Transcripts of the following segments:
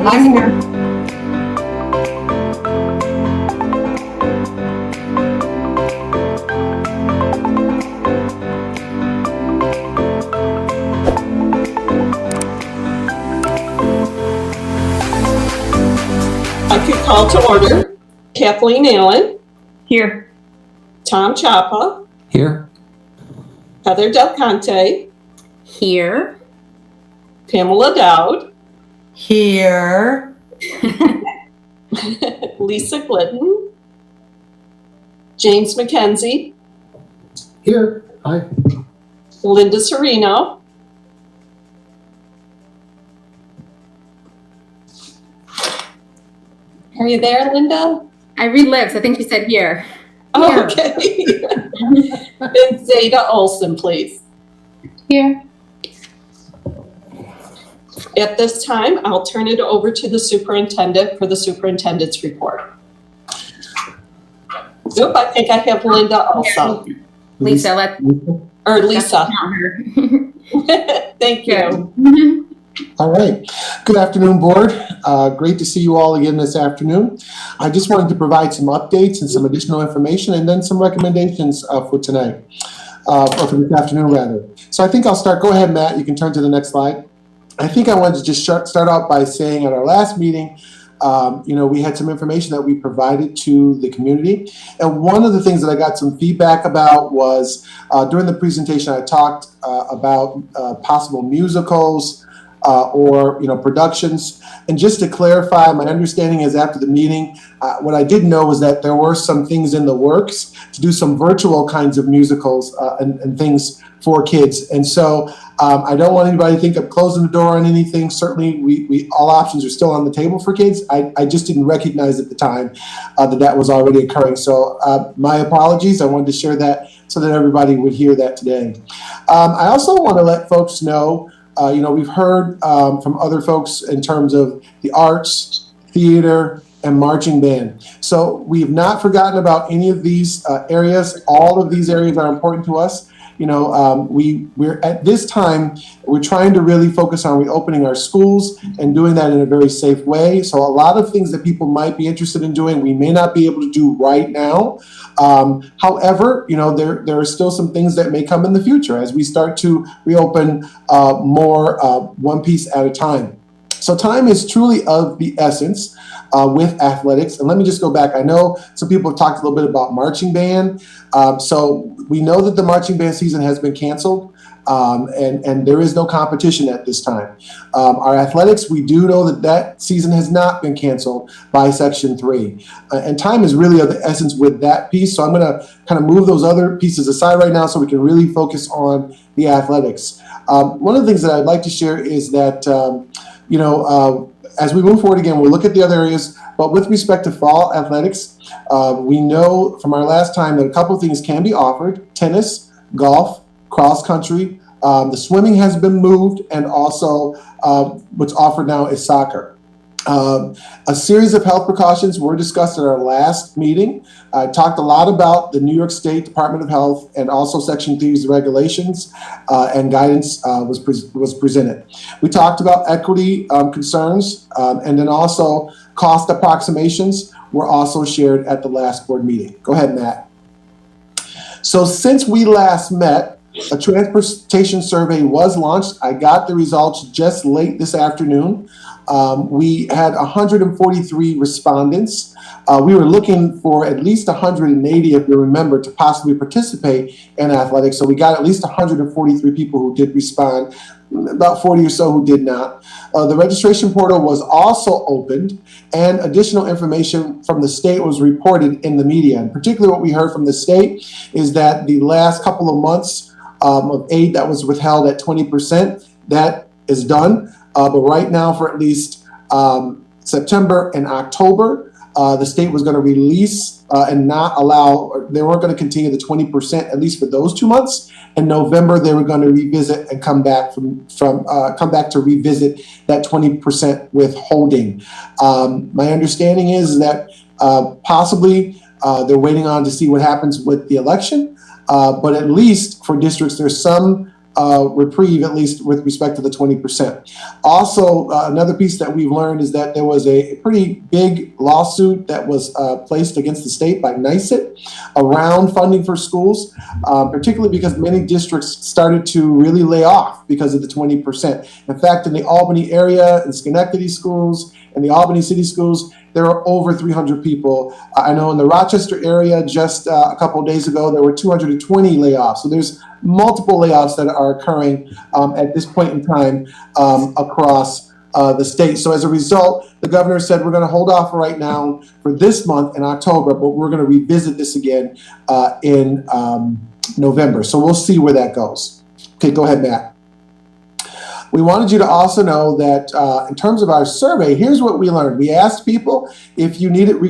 I'm here. I could call to order Kathleen Allen, Here. Tom Chapa, Here. Heather Del Conte, Here. Pamela Dowd, Here. Lisa Glidden, James McKenzie, Here. Hi. Linda Serino, are you there, Linda? I read lips. I think she said here. Oh, okay. And Zeta Olson, please. Here. At this time, I'll turn it over to the superintendent for the superintendent's report. Nope, I think I have Linda also. Lisa, let's Or Lisa. count her. Thank you. Good. All right. Good afternoon, board. Great to see you all again this afternoon. I just wanted to provide some updates and some additional information and then some recommendations for tonight, or for this afternoon rather. So I think I'll start. Go ahead, Matt. You can turn to the next slide. I think I wanted to just start out by saying at our last meeting, we had some information that we provided to the community. And one of the things that I got some feedback about was during the presentation, I talked about possible musicals or productions. And just to clarify, my understanding is after the meeting, what I did know was that there were some things in the works to do some virtual kinds of musicals and things for kids. And so I don't want anybody to think of closing the door on anything. Certainly, we all options are still on the table for kids. I just didn't recognize at the time that was already occurring. So my apologies. I wanted to share that so that everybody would hear that today. I also want to let folks know, we've heard from other folks in terms of the arts, theater, and marching band. So we've not forgotten about any of these areas. All of these areas are important to us. We're at this time, we're trying to really focus on reopening our schools and doing that in a very safe way. So a lot of things that people might be interested in doing, we may not be able to do right now. However, there are still some things that may come in the future as we start to reopen more one piece at a time. So time is truly of the essence with athletics. And let me just go back. I know some people have talked a little bit about marching band. So we know that the marching band season has been canceled. And there is no competition at this time. Our athletics, we do know that season has not been canceled by Section 3. And time is really of the essence with that piece. So I'm going to kind of move those other pieces aside right now so we can really focus on the athletics. One of the things that I'd like to share is that, as we move forward again, we'll look at the other areas. But with respect to fall athletics, we know from our last time that a couple of things can be offered: tennis, golf, cross country. The swimming has been moved, and also what's offered now is soccer. A series of health precautions were discussed at our last meeting. I talked a lot about the New York State Department of Health and also Section 3's regulations and guidance was presented. We talked about equity concerns, and then also cost approximations were also shared at the last board meeting. Go ahead, Matt. So since we last met, a transportation survey was launched. I got the results just late this afternoon. We had 143 respondents. We were looking for at least 180, if you remember, to possibly participate in athletics. So we got at least 143 people who did respond, about 40 or so who did not. The registration portal was also opened, and additional information from the state was reported in the media. And particularly what we heard from the state is that the last couple of months of aid that was withheld at 20%, that is done. But right now, for at least September and October, the state was going to release and not allow, or they weren't going to continue the 20%, at least for those 2 months. In November, they were going to revisit and come back to revisit that 20% withholding. My understanding is that possibly they're waiting on to see what happens with the election. But at least for districts, there's some reprieve, at least with respect to the 20%. Also, another piece that we've learned is that there was a pretty big lawsuit that was placed against the state by NYSET around funding for schools, particularly because many districts started to really lay off because of the 20%. In fact, in the Albany area, in Schenectady schools, and the Albany City schools, there are over 300 people. I know in the Rochester area, just a couple of days ago, there were 220 layoffs. So there's multiple layoffs that are occurring at this point in time across the state. So as a result, the governor said we're going to hold off right now for this month in October, but we're going to revisit this again in November. So we'll see where that goes. Okay, go ahead, Matt. We wanted you to also know that in terms of our survey, here's what we learned. We asked people if you needed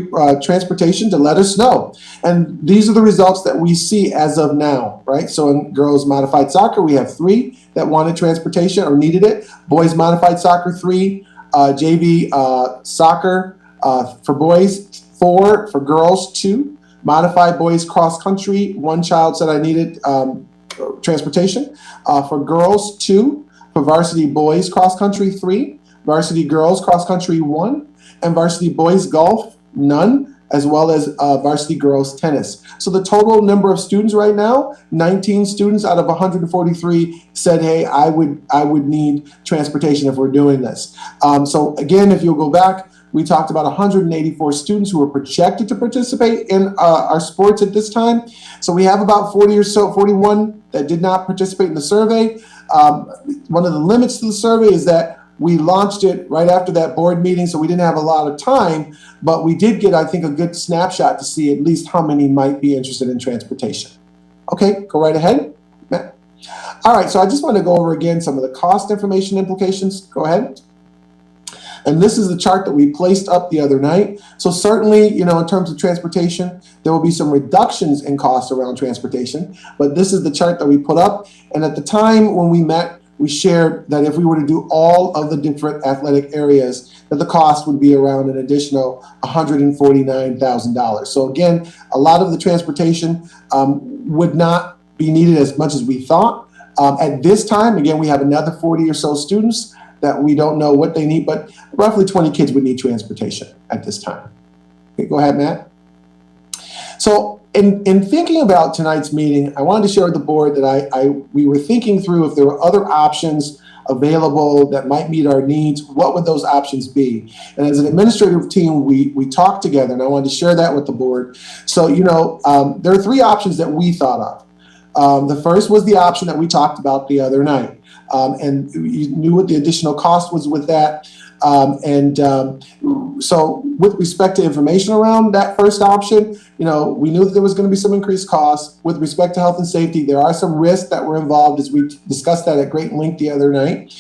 transportation to let us know. And these are the results that we see as of now, right? So in girls modified soccer, we have 3 that wanted transportation or needed it. Boys modified soccer, 3. JV soccer for boys, 4. For girls, 2. Modified boys cross country, 1 child said I needed transportation. For girls, 2. For varsity boys cross country, 3, varsity girls cross country, 1, and varsity boys golf, none, as well as varsity girls tennis. So the total number of students right now, 19 students out of 143 said, hey, I would need transportation if we're doing this. So again, if you'll go back, we talked about 184 students who were projected to participate in our sports at this time. So we have about 40 or so, 41 that did not participate in the survey. One of the limits to the survey is that we launched it right after that board meeting, so we didn't have a lot of time, but we did get, I think, a good snapshot to see at least how many might be interested in transportation. Okay, go right ahead, Matt. All right, so I just want to go over again some of the cost information implications. Go ahead. And this is the chart that we placed up the other night. So certainly, you know, in terms of transportation, there will be some reductions in costs around transportation, but this is the chart that we put up. And at the time when we met, we shared that if we were to do all of the different athletic areas, that the cost would be around an additional $149,000. So again, a lot of the transportation would not be needed as much as we thought. At this time, again, we have another 40 or so students that we don't know what they need, but roughly 20 kids would need transportation at this time. Okay, go ahead, Matt. So in thinking about tonight's meeting, I wanted to share with the board that we were thinking through if there were other options available that might meet our needs, what would those options be? And as an administrative team, we talked together, and I wanted to share that with the board. So, you know, there are 3 options that we thought of. The first was the option that we talked about the other night. And you knew what the additional cost was with that. So with respect to information around that first option, you know, we knew that there was going to be some increased costs. With respect to health and safety, there are some risks that were involved, as we discussed that at great length the other night.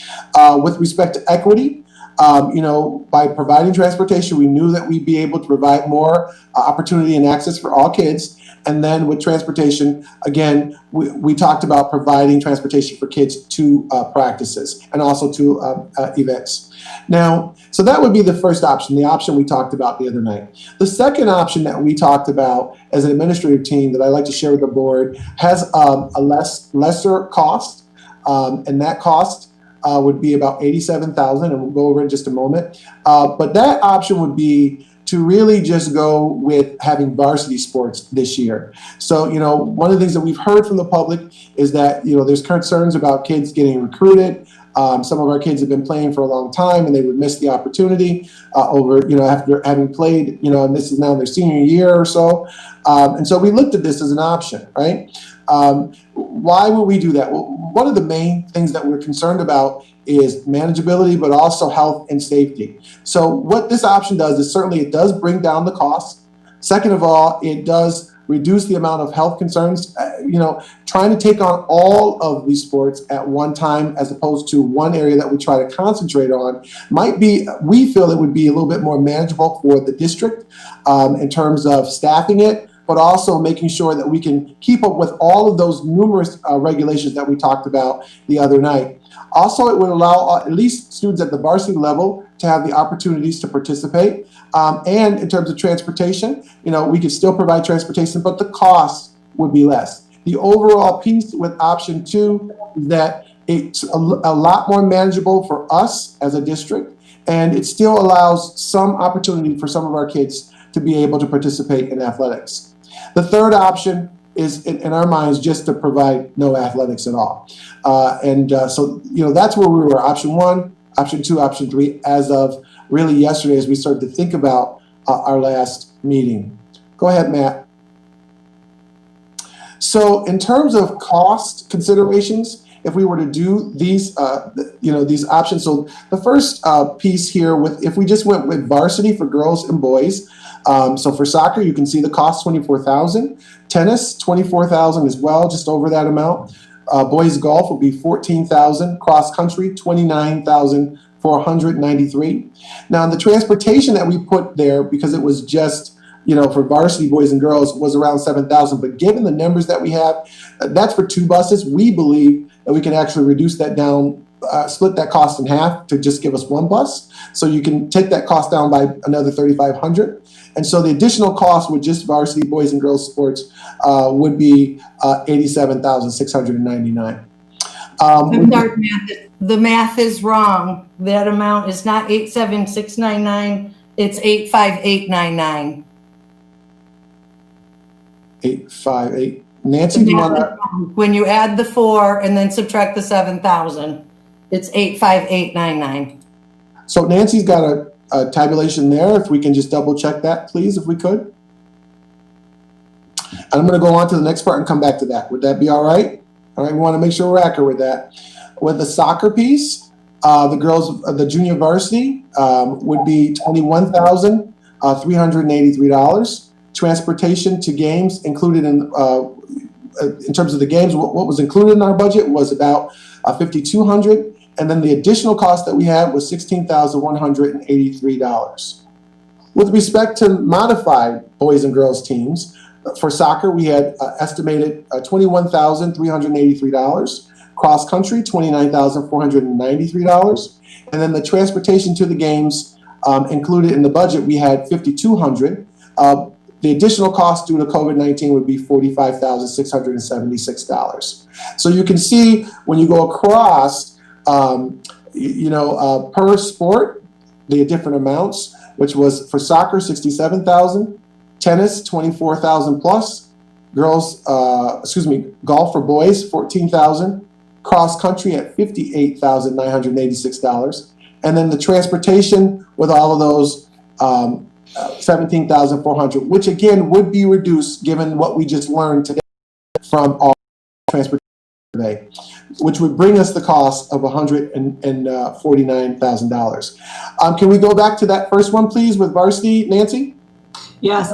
With respect to equity, you know, by providing transportation, we knew that we'd be able to provide more opportunity and access for all kids. And then with transportation, again, we talked about providing transportation for kids to practices and also to events. Now, so that would be the first option, the option we talked about the other night. The second option that we talked about as an administrative team that I'd like to share with the board has a lesser cost, and that cost would be about $87,000, and we'll go over in just a moment. But that option would be to really just go with having varsity sports this year. So, you know, one of the things that we've heard from the public is that, you know, there's concerns about kids getting recruited. Some of our kids have been playing for a long time and they would miss the opportunity over, you know, after having played, you know, and this is now their senior year or so. And so we looked at this as an option, right? Why would we do that? Well, one of the main things that we're concerned about is manageability, but also health and safety. So what this option does is certainly it does bring down the cost. Second of all, it does reduce the amount of health concerns. You know, trying to take on all of these sports at one time as opposed to one area that we try to concentrate on might be, we feel it would be a little bit more manageable for the district in terms of staffing it, but also making sure that we can keep up with all of those numerous regulations that we talked about the other night. Also, it would allow at least students at the varsity level to have the opportunities to participate. And in terms of transportation, you know, we could still provide transportation, but the cost would be less. The overall piece with option 2 is that it's a lot more manageable for us as a district, and it still allows some opportunity for some of our kids to be able to participate in athletics. The third option is, in our minds, just to provide no athletics at all. So, that's where we were, option 1, option 2, option 3, as of really yesterday as we started to think about our last meeting. Go ahead, Matt. So in terms of cost considerations, if we were to do these, these options, so the first piece here, if we just went with varsity for girls and boys, so for soccer, you can see the cost, $24,000. Tennis, $24,000 as well, just over that amount. Boys golf will be $14,000. Cross country, $29,493. Now the transportation that we put there, because it was just for varsity boys and girls, was around $7,000. But given the numbers that we have, that's for 2 buses. We believe that we can actually reduce that down, split that cost in half to just give us 1 bus. So you can take that cost down by another $3,500. And so the additional cost with just varsity boys and girls sports would be $87,699. I'm sorry, the math is wrong. That amount is not 87699. It's 85899. 858. Nancy, do you want to? When you add the 4 and then subtract the 7,000, it's 85899. So Nancy's got a tabulation there. If we can just double check that, please, if we could. And I'm going to go on to the next part and come back to that. Would that be all right? All right, we want to make sure we're accurate with that. With the soccer piece, the girls, the junior varsity would be $21,383. Transportation to games included in terms of the games, what was included in our budget was about $5,200. And then the additional cost that we had was $16,183. With respect to modified boys and girls teams, for soccer, we had estimated $21,383. Cross country, $29,493. And then the transportation to the games included in the budget, we had $5,200. The additional cost due to COVID-19 would be $45,676. So you can see when you go across, per sport, the different amounts, which was for soccer, $67,000, tennis, $24,000 plus, golf for boys, $14,000, cross country at $58,986, and then the transportation with all of those, $17,400, which again would be reduced given what we just learned today from our transportation today, which would bring us the cost of $149,000. Can we go back to that first one, please, with varsity, Nancy? Yes,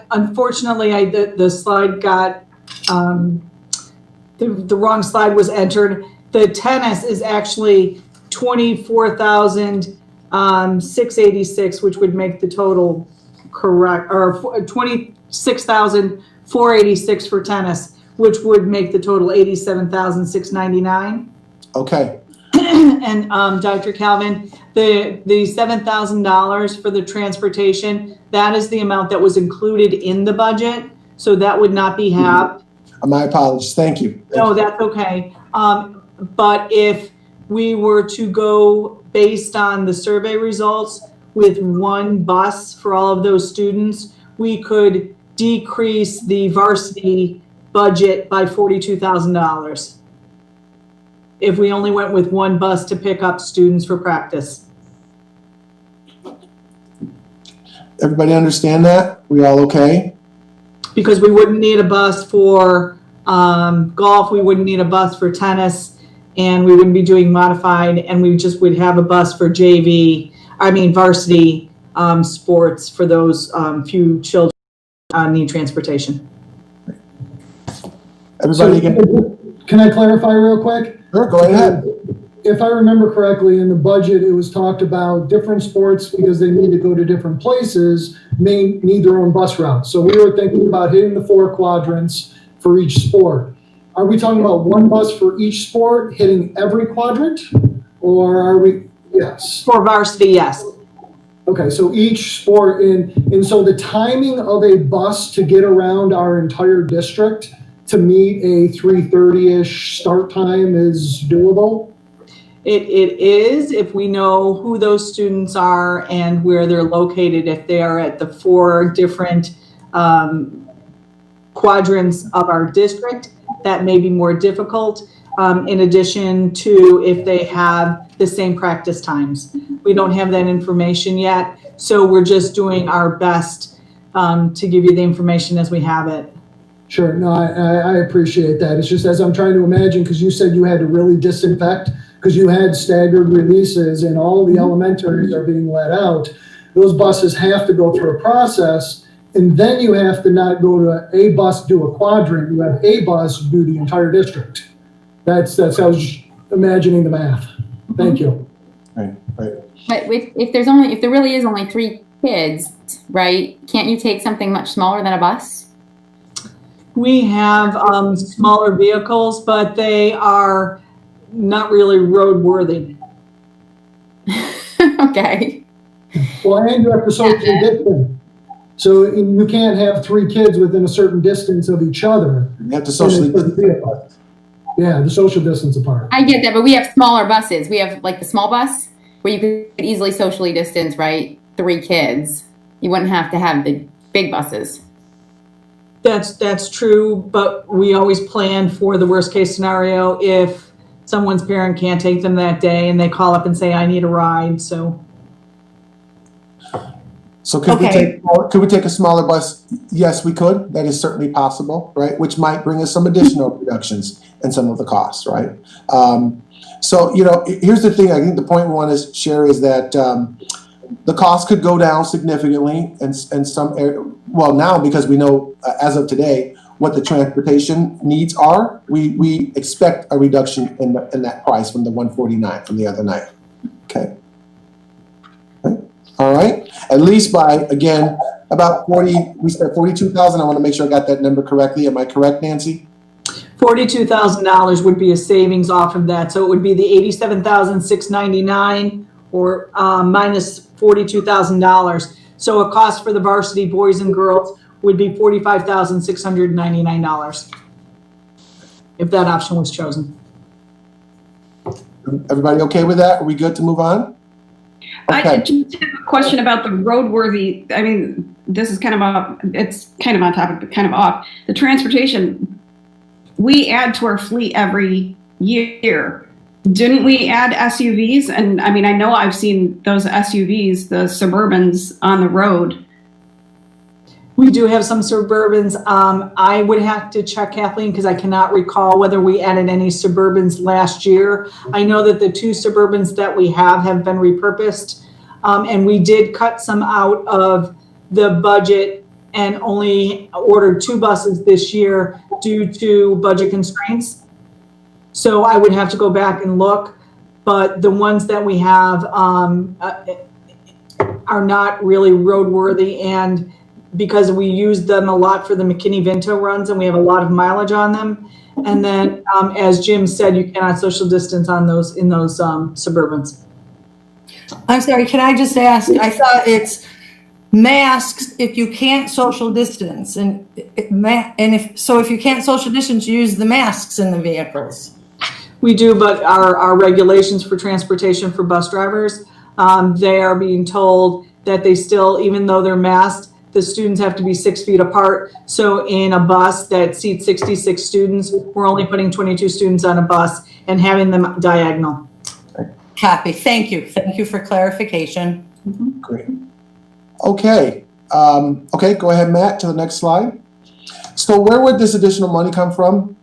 unfortunately, the slide got, the wrong slide was entered. The tennis is actually $24,686, which would make the total correct, or $26,486 for tennis, which would make the total $87,699. Okay. And Dr. Calvin, the $7,000 for the transportation, that is the amount that was included in the budget, so that would not be halved. My apologies. Thank you. No, that's okay. But if we were to go based on the survey results with 1 bus for all of those students, we could decrease the varsity budget by $42,000 if we only went with 1 bus to pick up students for practice. Everybody understand that? We all okay? Because we wouldn't need a bus for golf, we wouldn't need a bus for tennis, and we wouldn't be doing modified, and we just would have a bus for varsity sports for those few children need transportation. Everybody Can I clarify real quick? Sure, go ahead. If I remember correctly, in the budget, it was talked about different sports, because they need to go to different places, may need their own bus route. So we were thinking about hitting the 4 quadrants for each sport. Are we talking about 1 bus for each sport hitting every quadrant? Or are we, yes. For varsity, yes. Okay, so each sport, and so the timing of a bus to get around our entire district to meet a 3:30-ish start time is doable? It is, if we know who those students are and where they're located. If they are at the 4 different quadrants of our district, that may be more difficult. In addition to if they have the same practice times. We don't have that information yet, so we're just doing our best to give you the information as we have it. Sure, no, I appreciate that. It's just as I'm trying to imagine, because you said you had to really disinfect, because you had staggered releases and all the elementaries are being let out. Those buses have to go through a process, and then you have to not go to a bus do a quadrant. You have a bus do the entire district. That's how I was imagining the math. Thank you. Right. But if there really is only 3 kids, right? Can't you take something much smaller than a bus? We have smaller vehicles, but they are not really roadworthy. Okay. Well, and you have to socially distance. So you can't have 3 kids within a certain distance of each other. You have to socially distance. Yeah, the social distance apart. I get that, but we have smaller buses. We have like the small bus where you could easily socially distance, right? 3 kids. You wouldn't have to have the big buses. That's true, but we always plan for the worst case scenario if someone's parent can't take them that day and they call up and say, I need a ride, so. So could we take a smaller bus? Yes, we could. That is certainly possible, right? Which might bring us some additional reductions in some of the costs, right? So, here's the thing. I think the point we want to share is that the cost could go down significantly and some, now because we know as of today what the transportation needs are, we expect a reduction in that price from the $149 from the other night. Okay. All right. At least by, again, about 40, we said 42,000. I want to make sure I got that number correctly. Am I correct, Nancy? $42,000 would be a savings off of that. So it would be the $87,699 or minus $42,000. So a cost for the varsity boys and girls would be $45,699 if that option was chosen. Everybody okay with that? Are we good to move on? Okay. I just have a question about the roadworthy. I mean, this is kind of it's kind of on topic, but kind of off. The transportation, we add to our fleet every year. Didn't we add SUVs? And I mean, I know I've seen those SUVs, the Suburbans on the road. We do have some Suburbans. I would have to check, Kathleen, because I cannot recall whether we added any Suburbans last year. I know that the 2 Suburbans that we have been repurposed, and we did cut some out of the budget and only ordered 2 buses this year due to budget constraints. So I would have to go back and look, but the ones that we have are not really roadworthy, and because we use them a lot for the McKinney-Vento runs and we have a lot of mileage on them. And then, as Jim said, you cannot social distance on those in those Suburbans. I'm sorry, can I just ask, I thought it's masks if you can't social distance if you can't social distance, you use the masks in the vehicles. We do, but our regulations for transportation for bus drivers, they are being told that they still, even though they're masked, the students have to be 6 feet apart. So in a bus that seats 66 students, we're only putting 22 students on a bus and having them diagonal. Copy. Thank you. Thank you for clarification. Great. Okay. Okay, go ahead, Matt, to the next slide. So where would this additional money come from?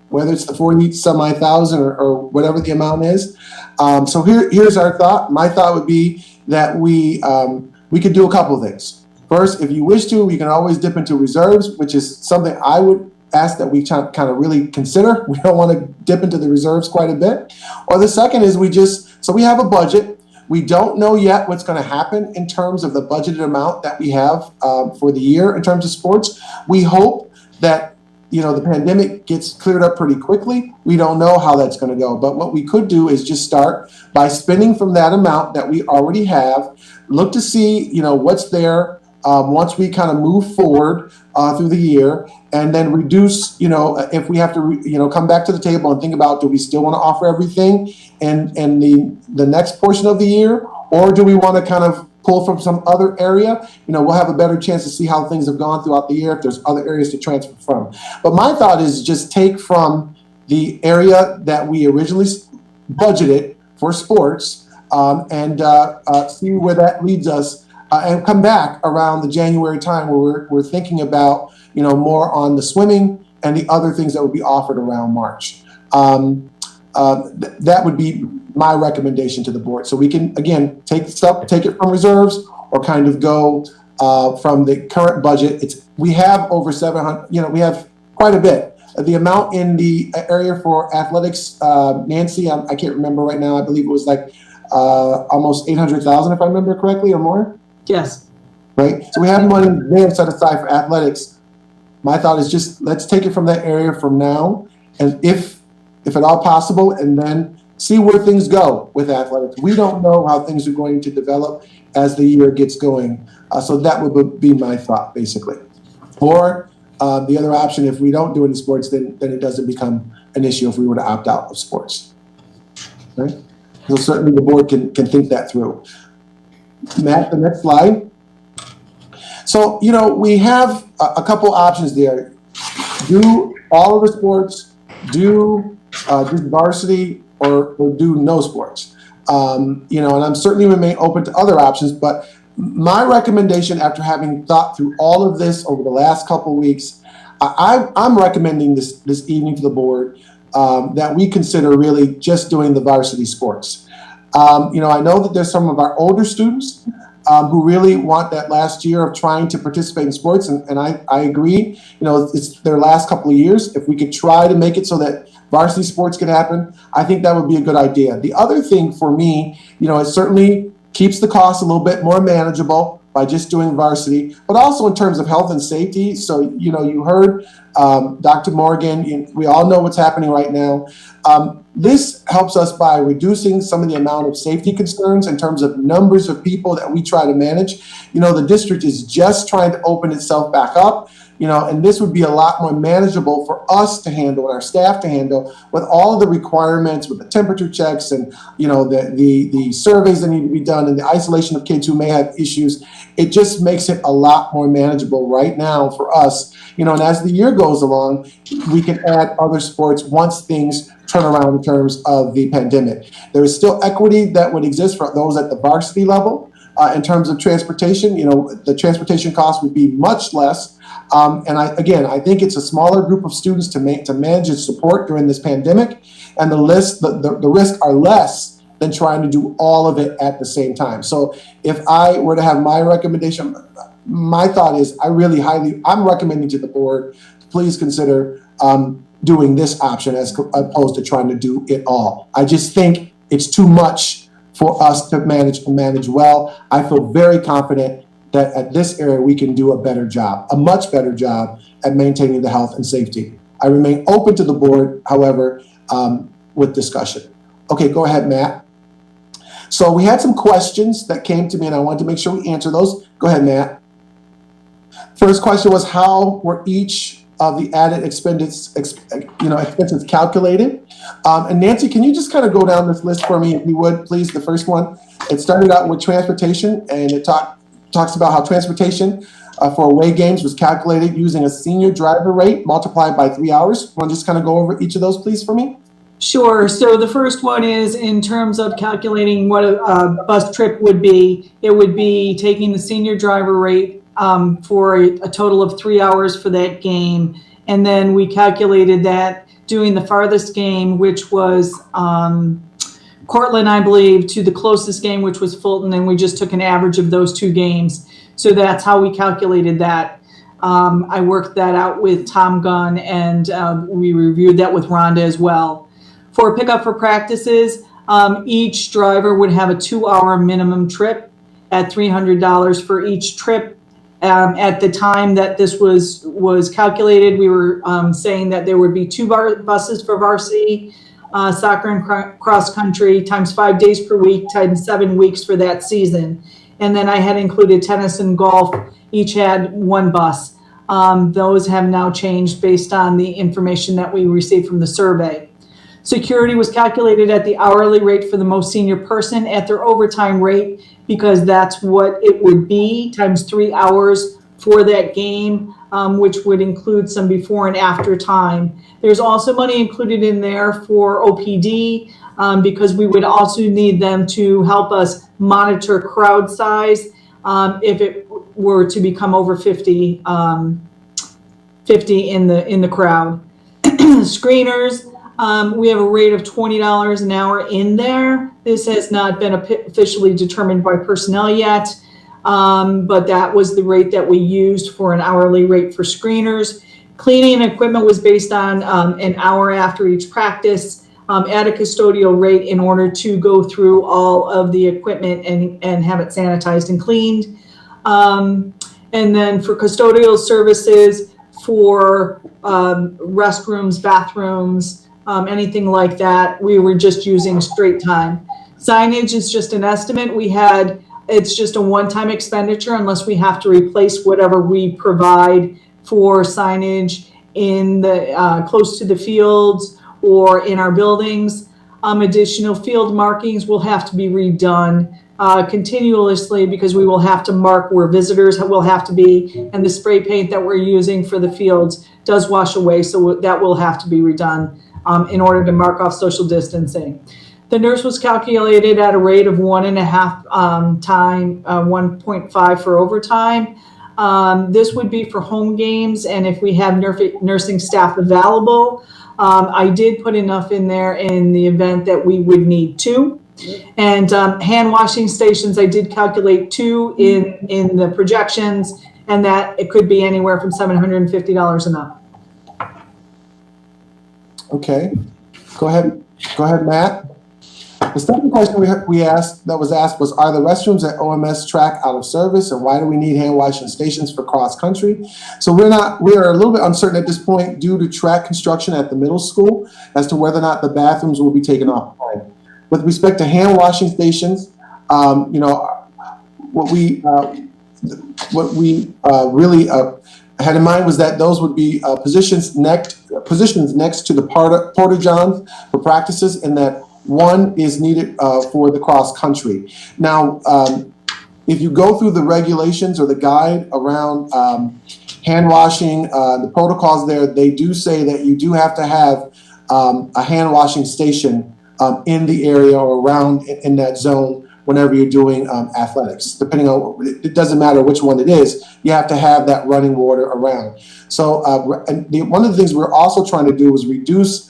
Whether it's the 40-some-odd thousand or whatever the amount is. So here's our thought. My thought would be that we could do a couple of things. First, if you wish to, we can always dip into reserves, which is something I would ask that we kind of really consider. We don't want to dip into the reserves quite a bit. Or the second is we have a budget. We don't know yet what's going to happen in terms of the budgeted amount that we have for the year in terms of sports. We hope that the pandemic gets cleared up pretty quickly. We don't know how that's going to go. But what we could do is just start by spending from that amount that we already have, look to see, what's there, once we kind of move forward through the year, and then reduce, if we have to, come back to the table and think about, do we still want to offer everything in the next portion of the year, or do we want to kind of pull from some other area? We'll have a better chance to see how things have gone throughout the year if there's other areas to transfer from. But my thought is just take from the area that we originally budgeted for sports and see where that leads us, and come back around the January time where we're thinking about, more on the swimming and the other things that would be offered around March. That would be my recommendation to the board. So we can, again, take it from reserves, or kind of go from the current budget. We have over 700, we have quite a bit. The amount in the area for athletics, Nancy, I can't remember right now. I believe it was like almost 800,000, if I remember correctly, or more. Yes. Right. So we have money there set aside for athletics. My thought is just let's take it from that area from now, and if at all possible, and then see where things go with athletics. We don't know how things are going to develop as the year gets going. So that would be my thought, basically. Or the other option, if we don't do any sports, then it doesn't become an issue if we were to opt out of sports. Right? So certainly the board can think that through. Matt, the next slide. So, we have a couple options there. Do all of the sports, do varsity, or do no sports. And I'm certainly remain open to other options, but my recommendation, after having thought through all of this over the last couple of weeks, I'm recommending this evening to the board that we consider really just doing the varsity sports. I know that there's some of our older students who really want that last year of trying to participate in sports, and I agree. It's their last couple of years. If we could try to make it so that varsity sports could happen, I think that would be a good idea. The other thing for me, it certainly keeps the cost a little bit more manageable by just doing varsity, but also in terms of health and safety. So, you heard Dr. Morgan, we all know what's happening right now. This helps us by reducing some of the amount of safety concerns in terms of numbers of people that we try to manage. The district is just trying to open itself back up. And this would be a lot more manageable for us to handle and our staff to handle, with all of the requirements, with the temperature checks and, the surveys that need to be done and the isolation of kids who may have issues. It just makes it a lot more manageable right now for us. And as the year goes along, we can add other sports once things turn around in terms of the pandemic. There is still equity that would exist for those at the varsity level. In terms of transportation, the transportation cost would be much less. And I think it's a smaller group of students to manage and support during this pandemic, and the risks are less than trying to do all of it at the same time. So if I were to have my recommendation, my thought is I'm recommending to the board to please consider doing this option as opposed to trying to do it all. I just think it's too much for us to manage well. I feel very confident that at this area we can do a much better job at maintaining the health and safety. I remain open to the board, however, with discussion. Okay, go ahead, Matt. So we had some questions that came to me, and I wanted to make sure we answer those. Go ahead, Matt. First question was, how were each of the added expenses calculated? And Nancy, can you just kind of go down this list for me, if you would, please? The first one, it started out with transportation, and it talks about how transportation for away games was calculated using a senior driver rate multiplied by 3 hours. Want to just kind of go over each of those, please, for me? Sure. So the first one is in terms of calculating what a bus trip would be. It would be taking the senior driver rate for a total of 3 hours for that game. And then we calculated that doing the farthest game, which was Cortland, I believe, to the closest game, which was Fulton, and we just took an average of those two games. So that's how we calculated that. I worked that out with Tom Gunn, and we reviewed that with Rhonda as well. For pickup for practices, each driver would have a 2-hour minimum trip at $300 for each trip. At the time that this was calculated, we were saying that there would be 2 buses for varsity, soccer and cross country, times 5 days per week, times 7 weeks for that season. And then I had included tennis and golf, each had one bus. Those have now changed based on the information that we received from the survey. Security was calculated at the hourly rate for the most senior person at their overtime rate, because that's what it would be, times 3 hours for that game, which would include some before and after time. There's also money included in there for OPD, because we would also need them to help us monitor crowd size if it were to become over 50 in the crowd. Screeners, we have a rate of $20 an hour in there. This has not been officially determined by personnel yet, but that was the rate that we used for an hourly rate for screeners. Cleaning and equipment was based on an hour after each practice at a custodial rate in order to go through all of the equipment and have it sanitized and cleaned. And then for custodial services, for restrooms, bathrooms, anything like that, we were just using straight time. Signage is just an estimate. It's just a one-time expenditure unless we have to replace whatever we provide for signage in the close to the fields or in our buildings. Additional field markings will have to be redone continuously, because we will have to mark where visitors will have to be, and the spray paint that we're using for the fields does wash away, so that will have to be redone in order to mark off social distancing. The nurse was calculated at a rate of 1.5 time, 1.5 for overtime. This would be for home games, and if we have nursing staff available. I did put enough in there in the event that we would need 2. And hand washing stations, I did calculate 2 in the projections, and that it could be anywhere from $750 and up. Okay, go ahead, Matt. The second question that was asked was, are the restrooms at OMS track out of service, and why do we need hand washing stations for cross country? So we are a little bit uncertain at this point due to track construction at the middle school as to whether or not the bathrooms will be taken offline. With respect to hand washing stations, what we really had in mind was that those would be positions next to the porta johns for practices, and that one is needed for the cross country. Now, if you go through the regulations or the guide around hand washing, the protocols there, they do say that you do have to have a hand washing station in the area or around in that zone whenever you're doing athletics. Depending on, it doesn't matter which one it is, you have to have that running water around. So one of the things we're also trying to do is reduce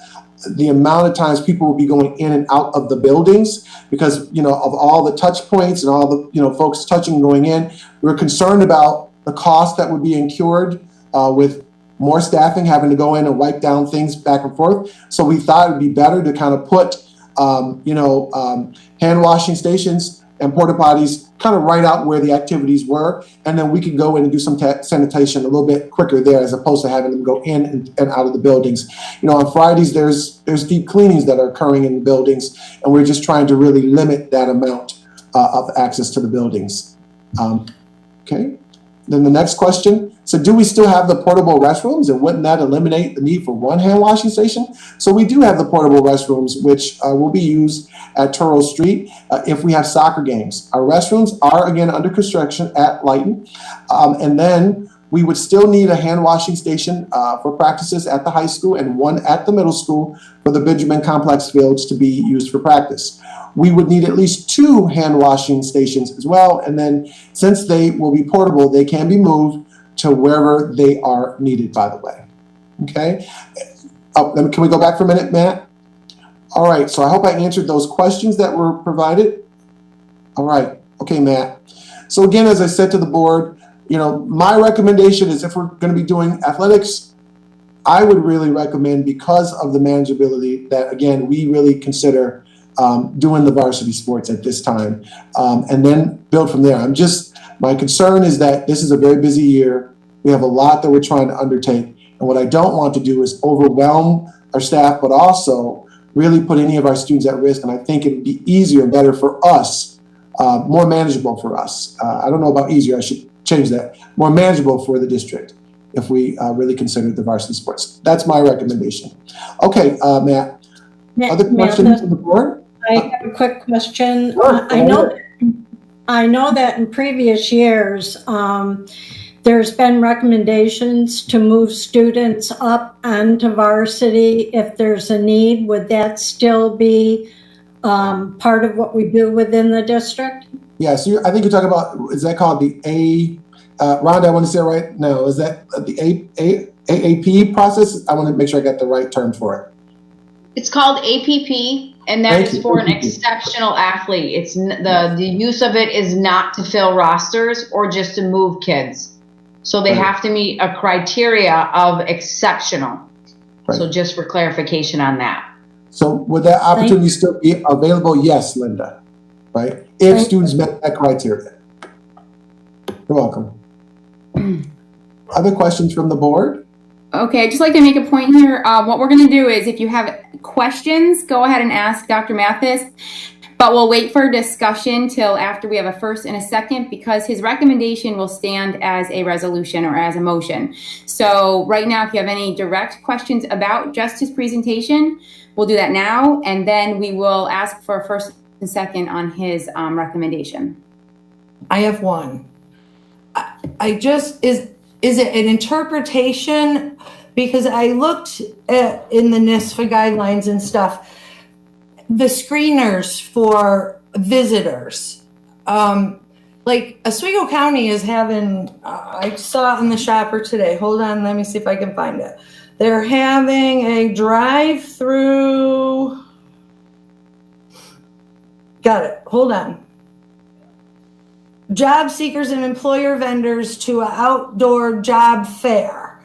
the amount of times people will be going in and out of the buildings, because of all the touch points and all the folks touching and going in. We're concerned about the cost that would be incurred with more staffing having to go in and wipe down things back and forth. So we thought it'd be better to kind of put hand washing stations and porta potties kind of right out where the activities were, and then we could go in and do some sanitation a little bit quicker there, as opposed to having them go in and out of the buildings. On Fridays there's deep cleanings that are occurring in the buildings, and we're just trying to really limit that amount of access to the buildings. Okay. Then the next question, so do we still have the portable restrooms, and wouldn't that eliminate the need for one hand washing station? So we do have the portable restrooms, which will be used at Turrell Street if we have soccer games. Our restrooms are again under construction at Lighton, and then we would still need a hand washing station for practices at the high school and one at the middle school for the Benjamin Complex fields to be used for practice. We would need at least 2 hand washing stations as well, and then since they will be portable, they can be moved to wherever they are needed, by the way. Okay? Can we go back for a minute, Matt? All right, so I hope I answered those questions that were provided. All right, okay, Matt. So again, as I said to the board, my recommendation is, if we're going to be doing athletics, I would really recommend, because of the manageability, that again, we really consider doing the varsity sports at this time, and then build from there. My concern is that this is a very busy year. We have a lot that we're trying to undertake, and what I don't want to do is overwhelm our staff, but also really put any of our students at risk. And I think it'd be easier and better for us more manageable for us. I don't know about easier. I should change that. More manageable for the district if we really considered the varsity sports. That's my recommendation. Okay, Matt. Other questions from the board? I have a quick question. Sure, I know that in previous years, there's been recommendations to move students up onto varsity if there's a need. Would that still be part of what we do within the district? Yes, I think you're talking about, is that called the Rhonda, I want to say it right? No, is that the AAP process? I want to make sure I got the right term for it. It's called APP, and that Thank is you. for an exceptional athlete. It's the use of it is not to fill rosters or just to move kids. So they Right. have to meet a criteria of exceptional. Right. So just for clarification on that. So would that opportunity still be available? Yes, Linda, right? If students met that criteria. You're welcome. Other questions from the board? Okay, I'd just like to make a point here. What we're going to do is if you have questions, go ahead and ask Dr. Mathis, but we'll wait for discussion till after we have a first and a second because his recommendation will stand as a resolution or as a motion. So right now, if you have any direct questions about just his presentation, we'll do that now, and then we will ask for a first and second on his recommendation. I have one. Is it an interpretation? Because I looked in the NISFA guidelines and stuff, the screeners for visitors, like Oswego County is having, I saw it in the shopper today. Hold on, let me see if I can find it. They're having a drive-through. Got it, hold on. Job seekers and employer vendors to an outdoor job fair.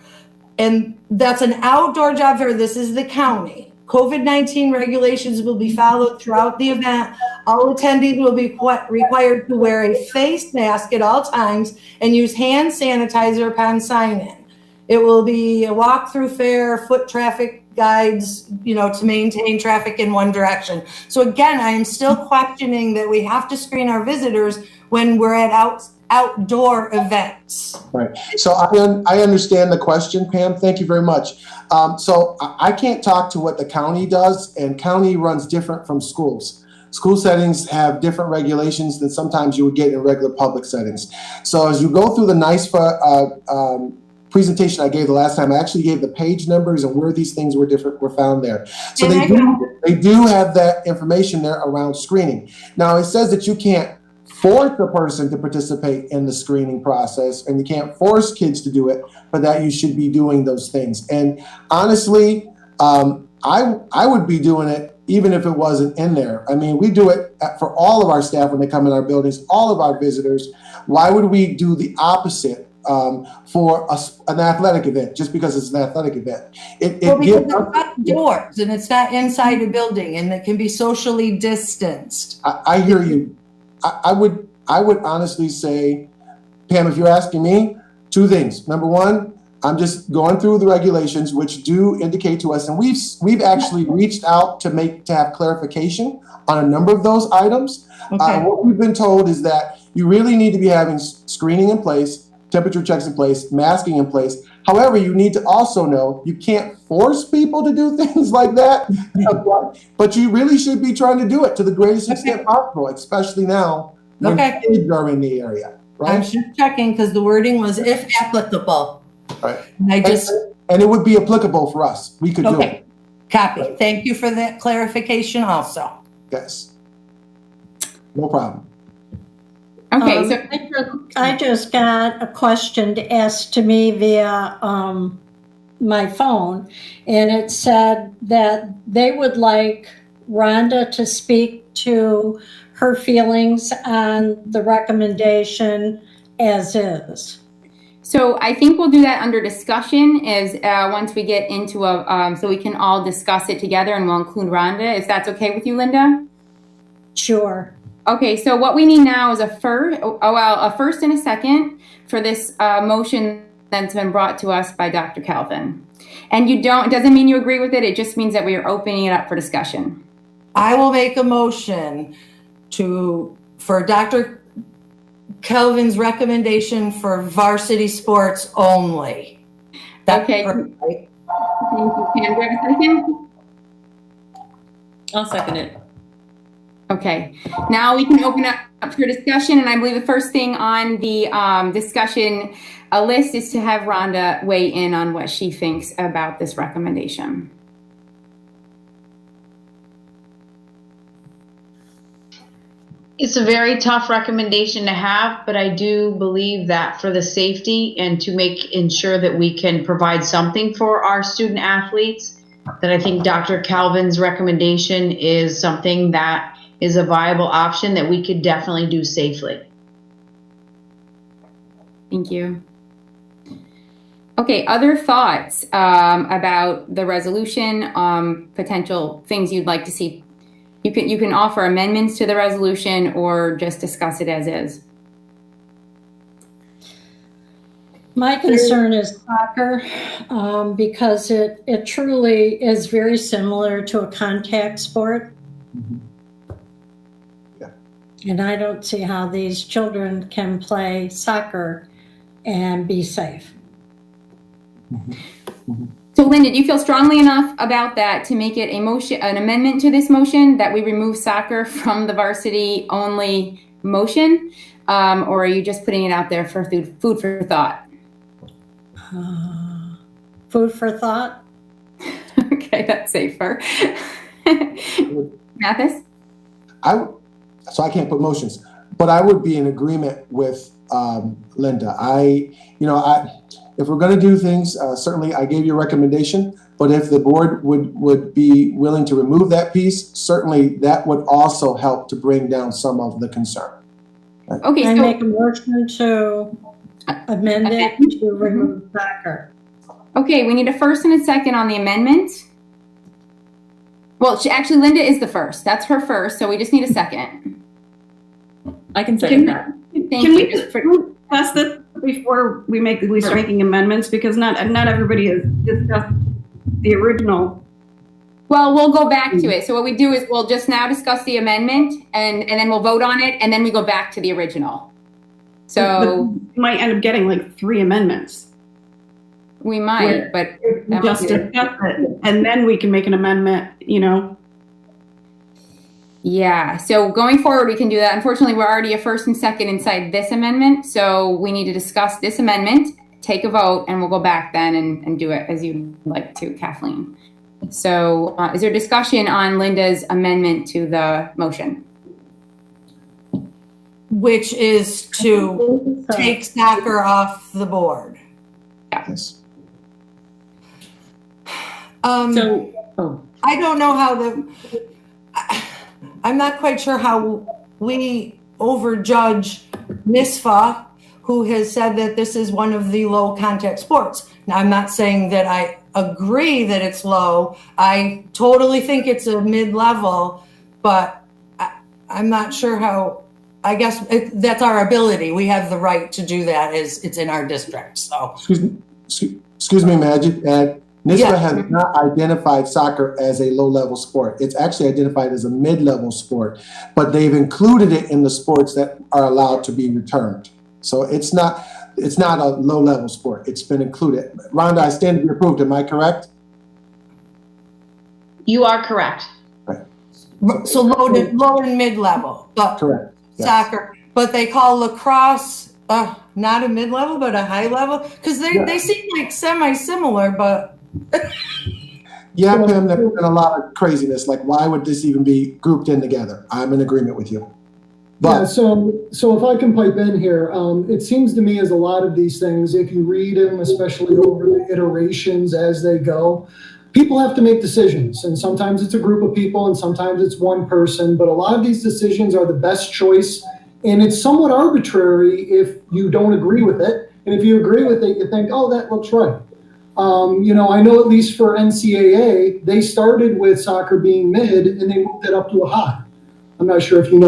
And that's an outdoor job fair. This is the county. COVID-19 regulations will be followed throughout the event. All attendees will be required to wear a face mask at all times and use hand sanitizer upon sign-in. It will be a walk-through fair, foot traffic guides, to maintain traffic in one direction. So again, I am still questioning that we have to screen our visitors when we're at outdoor events. Right. So I understand the question, Pam. Thank you very much. So I can't talk to what the county does, and county runs different from schools. School settings have different regulations than sometimes you would get in regular public settings. So as you go through the NYSFA presentation I gave the last time, I actually gave the page numbers and where these things were found there. So they do have that information there around screening. Now it says that you can't force a person to participate in the screening process, and you can't force kids to do it, but that you should be doing those things. And honestly, I would be doing it even if it wasn't in there. I mean, we do it for all of our staff when they come in our buildings, all of our visitors. Why would we do the opposite for an athletic event, just because it's an athletic event? Because it's outdoors and it's not inside a building and it can be socially distanced. I hear you. I would honestly say, Pam, if you're asking me, two things. Number one, I'm just going through the regulations, which do indicate to us, and we've actually reached out to have clarification on a number of those items. Okay. What we've been told is that you really need to be having screening in place, temperature checks in place, masking in place. However, you need to also know you can't force people to do things like that, but you really should be trying to do it to the greatest extent possible, especially now when kids are in the area, right? I'm just checking because the wording was if applicable. Right. And it would be applicable for us. We could do it. Copy. Thank you for that clarification also. Yes. No problem. Okay, so I just got a question asked to me via my phone, and it said that they would like Rhonda to speak to her feelings on the recommendation as is. So I think we'll do that under discussion as once we get into so we can all discuss it together, and we'll include Rhonda, if that's okay with you, Linda? Sure. Okay, so what we need now is a first and a second for this motion that's been brought to us by Dr. Calvin. And it doesn't mean you agree with it, it just means that we are opening it up for discussion. I will make a motion to for Dr. Kelvin's recommendation for varsity sports only. Okay. Right? Thank you, Pam. Do I have a second? I'll second it. Okay, now we can open up for discussion, and I believe the first thing on the discussion list is to have Rhonda weigh in on what she thinks about this recommendation. It's a very tough recommendation to have, but I do believe that for the safety and to ensure that we can provide something for our student athletes, that I think Dr. Calvin's recommendation is something that is a viable option that we could definitely do safely. Thank you. Okay, other thoughts about the resolution, potential things you'd like to see? You can offer amendments to the resolution or just discuss it as is. My concern is soccer because it truly is very similar to a contact sport. Yeah. And I don't see how these children can play soccer and be safe. So Linda, do you feel strongly enough about that to make it an amendment to this motion that we remove soccer from the varsity only motion? Or are you just putting it out there for food for thought? Food for thought? Okay, that's safer. Mathis? So I can't put motions, but I would be in agreement with Linda. If we're going to do things, certainly I gave you a recommendation, but if the board would be willing to remove that piece, certainly that would also help to bring down some of the concern. Right? Okay, I so make a motion to amend it to remove soccer. okay, we need a first and a second on the amendment. Well, actually, Linda is the first. That's her first, so we just need a second. I can second that. Can we just discuss this before we start making amendments? Because not everybody has discussed the original. Well, we'll go back to it. So what we do is we'll just now discuss the amendment and then we'll vote on it and then we go back to the original. So we might end up getting like 3 amendments. we might, but that Just might be- discuss it, and then we can make an amendment, yeah. So going forward, we can do that. Unfortunately, we're already a first and second inside this amendment. So we need to discuss this amendment, take a vote, and we'll go back then and do it as you'd like to, Kathleen. So is there discussion on Linda's amendment to the motion? Which is to take soccer off the board. Yes. I don't know how I'm not quite sure how we overjudge NISFA, who has said that this is one of the low contact sports. Now, I'm not saying that I agree that it's low. I totally think it's a mid-level, but I'm not sure how, I guess that's our ability. We have the right to do that as it's in our district, so. Excuse me, Magic, and NISBA Yeah. has not identified soccer as a low-level sport. It's actually identified as a mid-level sport, but they've included it in the sports that are allowed to be returned. So it's not a low-level sport. It's been included. Rhonda, I stand to be approved. Am I correct? You are correct. So low and mid-level, but Correct. Yes. soccer, but they call lacrosse not a mid-level, but a high level, because they seem like semi-similar, but. Yeah, Pam, there's been a lot of craziness. Like, why would this even be grouped in together? I'm in agreement with you. Yeah, But so if I can pipe in here, it seems to me as a lot of these things, if you read them, especially over the iterations as they go, people have to make decisions. And sometimes it's a group of people and sometimes it's one person, but a lot of these decisions are the best choice. And it's somewhat arbitrary if you don't agree with it. And if you agree with it, you think, oh, that looks right. I know at least for NCAA, they started with soccer being mid and they moved it up to a high. I'm not sure if you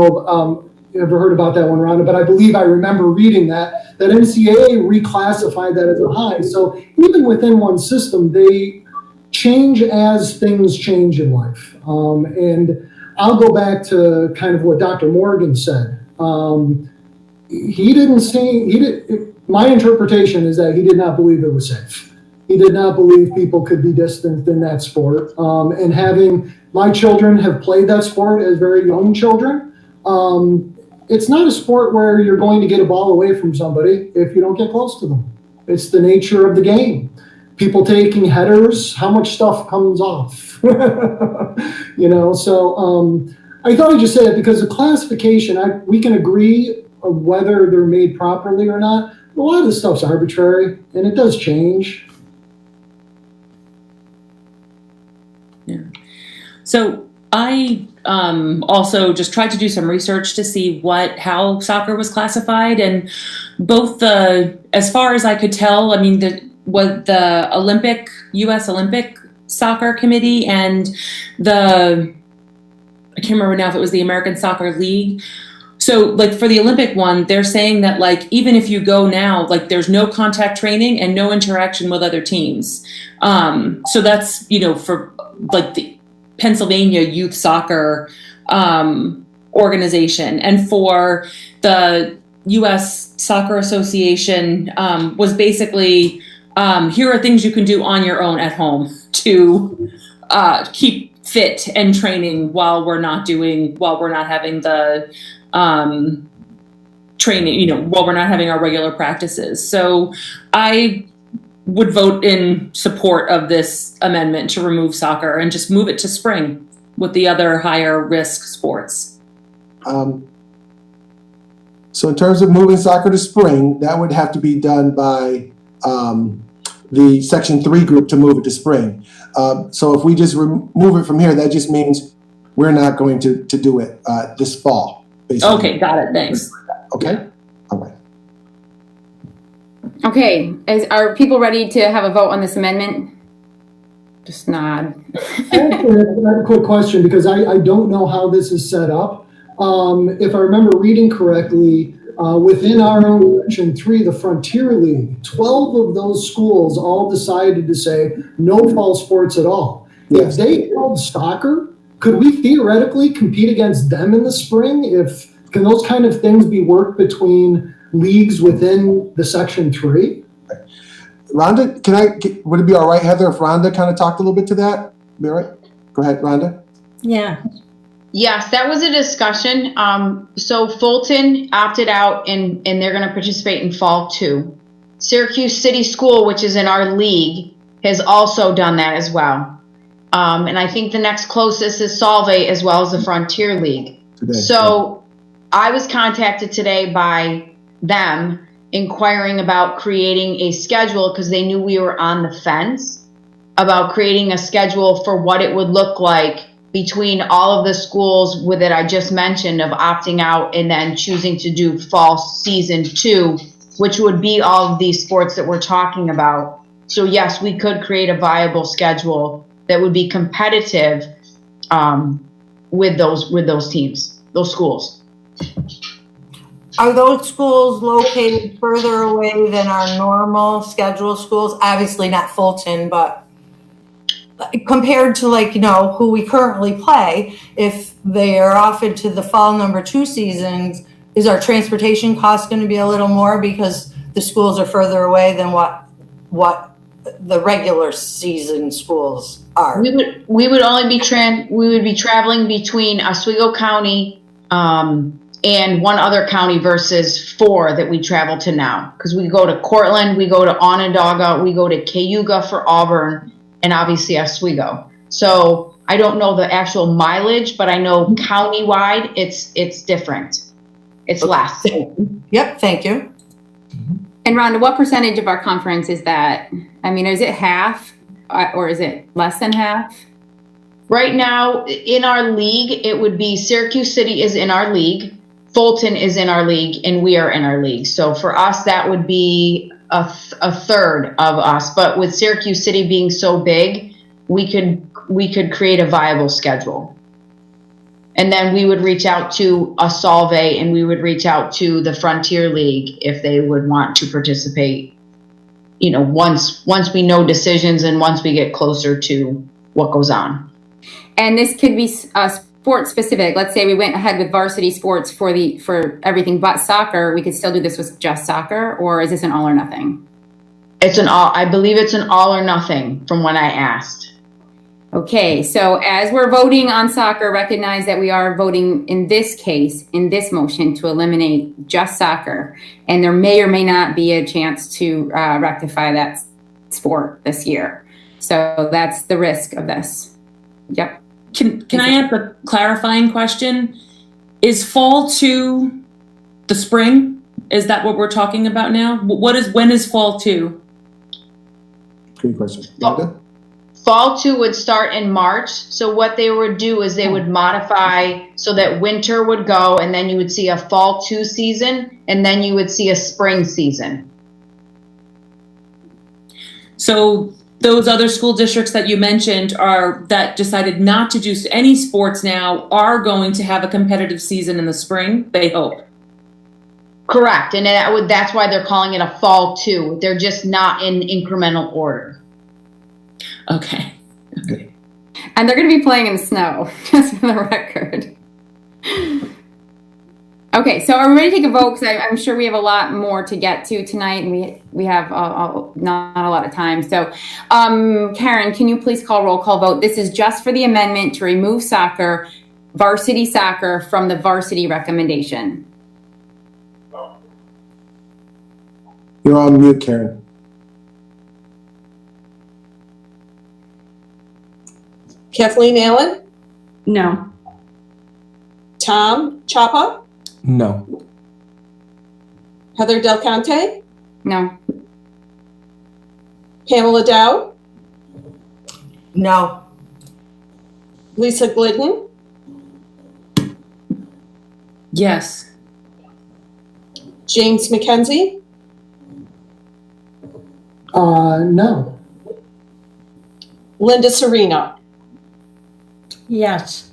ever heard about that one, Rhonda, but I believe I remember reading that NCAA reclassified that as a high. So even within one system, they change as things change in life. And I'll go back to kind of what Dr. Morgan said. He didn't see, my interpretation is that he did not believe it was safe. He did not believe people could be distanced in that sport. And having my children have played that sport as very young children, it's not a sport where you're going to get a ball away from somebody if you don't get close to them. It's the nature of the game. People taking headers, how much stuff comes off? You know, so I thought I'd just say that because the classification, we can agree on whether they're made properly or not. A lot of this stuff's arbitrary, and it does change. Yeah. So I also just tried to do some research to see how soccer was classified, and both as far as I could tell, I mean, the U.S. Olympic Soccer Committee and I can't remember now if it was the American Soccer League. So like for the Olympic one, they're saying that like, even if you go now, like there's no contact training and no interaction with other teams. So that's, for like the Pennsylvania Youth Soccer organization. And for the U.S. Soccer Association was basically, here are things you can do on your own at home to keep fit and training while we're not having the training, while we're not having our regular practices. So I would vote in support of this amendment to remove soccer and just move it to spring with the other higher risk sports. So in terms of moving soccer to spring, that would have to be done by the Section 3 group to move it to spring. So if we just move it from here, that just means we're not going to do it this fall. Basically. Okay, got it. Thanks. Okay. All right. Okay, are people ready to have a vote on this amendment? Just nod. I have a quick question because I don't know how this is set up. If I remember reading correctly, within our own Section 3, the Frontier League, 12 of those schools all decided to say no fall sports at all. If they held soccer, could we theoretically compete against them in the spring? Can those kind of things be worked between leagues within the Section 3? Rhonda, would it be all right, Heather, if Rhonda kind of talked a little bit to that? Be all right? Go ahead, Rhonda. Yeah. Yes, that was a discussion. So Fulton opted out and they're going to participate in fall 2. Syracuse City School, which is in our league, has also done that as well. And I think the next closest is Solvay as well as the Frontier League. So I was contacted today by them inquiring about creating a schedule because they knew we were on the fence about creating a schedule for what it would look like between all of the schools that I just mentioned of opting out and then choosing to do fall season 2, which would be all of these sports that we're talking about. So yes, we could create a viable schedule that would be competitive with those teams, those schools. Are those schools located further away than our normal scheduled schools? Obviously not Fulton, but compared to who we currently play, if they are off into the fall number 2 seasons, is our transportation cost going to be a little more because the schools are further away than what the regular season schools are? We would only be traveling between Oswego County and one other county versus 4 that we travel to now. Because we go to Cortland, we go to Onondaga, we go to Cayuga for Auburn, and obviously Oswego. So I don't know the actual mileage, but I know countywide it's different. It's less. Yep, thank you. And Rhonda, what percentage of our conference is that? I mean, is it half or is it less than half? Right now, in our league, it would be Syracuse City is in our league, Fulton is in our league, and we are in our league. So for us, that would be a third of us. But with Syracuse City being so big, we could create a viable schedule. And then we would reach out to a Solvay and we would reach out to the Frontier League if they would want to participate, once we know decisions and once we get closer to what goes on. And this could be sport specific, let's say we went ahead with varsity sports for everything but soccer, we could still do this with just soccer, or is this an all or nothing? I believe it's an all or nothing from when I asked. Okay, so as we're voting on soccer, recognize that we are voting in this case, in this motion, to eliminate just soccer. And there may or may not be a chance to rectify that sport this year. So that's the risk of this. Yep. Can I ask a clarifying question? Is fall 2 the spring? Is that what we're talking about now? When is fall 2? Good question. Rhonda? Fall 2 would start in March. So what they would do is they would modify so that winter would go, and then you would see a fall 2 season, and then you would see a spring season. So those other school districts that you mentioned that decided not to do any sports now are going to have a competitive season in the spring, they hope. Correct. And that's why they're calling it a fall 2. They're just not in incremental order. Okay. And they're going to be playing in the snow, just for the record. Okay, so are we ready to take a vote? Because I'm sure we have a lot more to get to tonight, and we have not a lot of time. So, Karen, can you please call roll call vote? This is just for the amendment to remove varsity soccer from the varsity recommendation. You're on mute, Karen. Kathleen Allen, No. Tom Chapa, No. Heather Del Conte, No. Pamela Dowd, No. Lisa Glidden, Yes. James McKenzie, No. Linda Serena. Yes.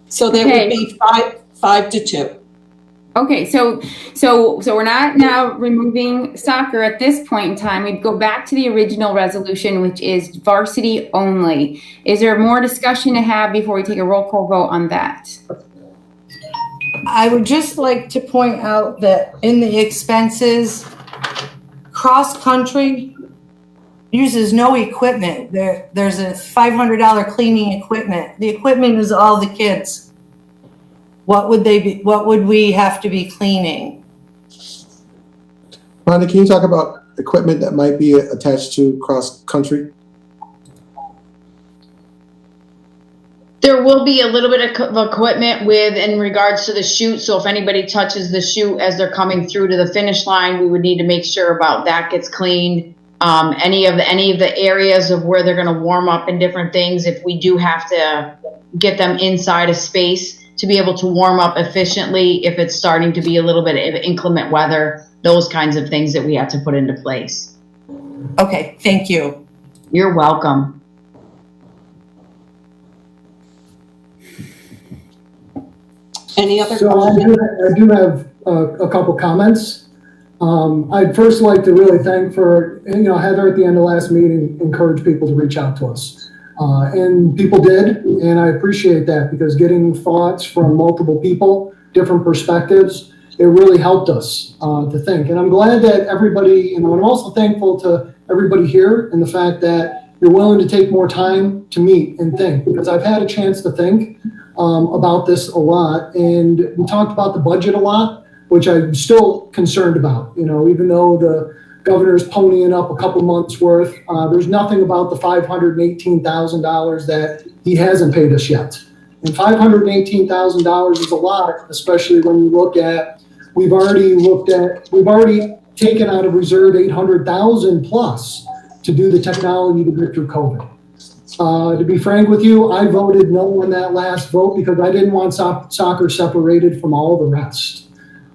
So there Okay. would be 5-2. Okay, so we're not now removing soccer at this point in time. We'd go back to the original resolution, which is varsity only. Is there more discussion to have before we take a roll call vote on that? I would just like to point out that in the expenses, cross-country uses no equipment. There's a $500 cleaning equipment. The equipment is all the kids. What would we have to be cleaning? Rhonda, can you talk about equipment that might be attached to cross-country? There will be a little bit of equipment in regards to the chute. So if anybody touches the chute as they're coming through to the finish line, we would need to make sure about that gets cleaned. Any of the areas of where they're going to warm up and different things, if we do have to get them inside a space to be able to warm up efficiently, if it's starting to be a little bit of inclement weather, those kinds of things that we have to put into place. Okay, thank you. You're welcome. Any other So questions? I do have a couple comments. I'd first like to really thank Heather at the end of last meeting encouraged people to reach out to us. And people did, and I appreciate that because getting thoughts from multiple people, different perspectives, it really helped us to think. And I'm glad that everybody, and I'm also thankful to everybody here and the fact that you're willing to take more time to meet and think, because I've had a chance to think about this a lot. And we talked about the budget a lot, which I'm still concerned about. Even though the governor's ponying up a couple months worth, there's nothing about the $518,000 that he hasn't paid us yet. And $518,000 is a lot, especially when you look at, we've already taken out of reserve $800,000 plus to do the technology to get through COVID. To be frank with you, I voted no on that last vote because I didn't want soccer separated from all the rest.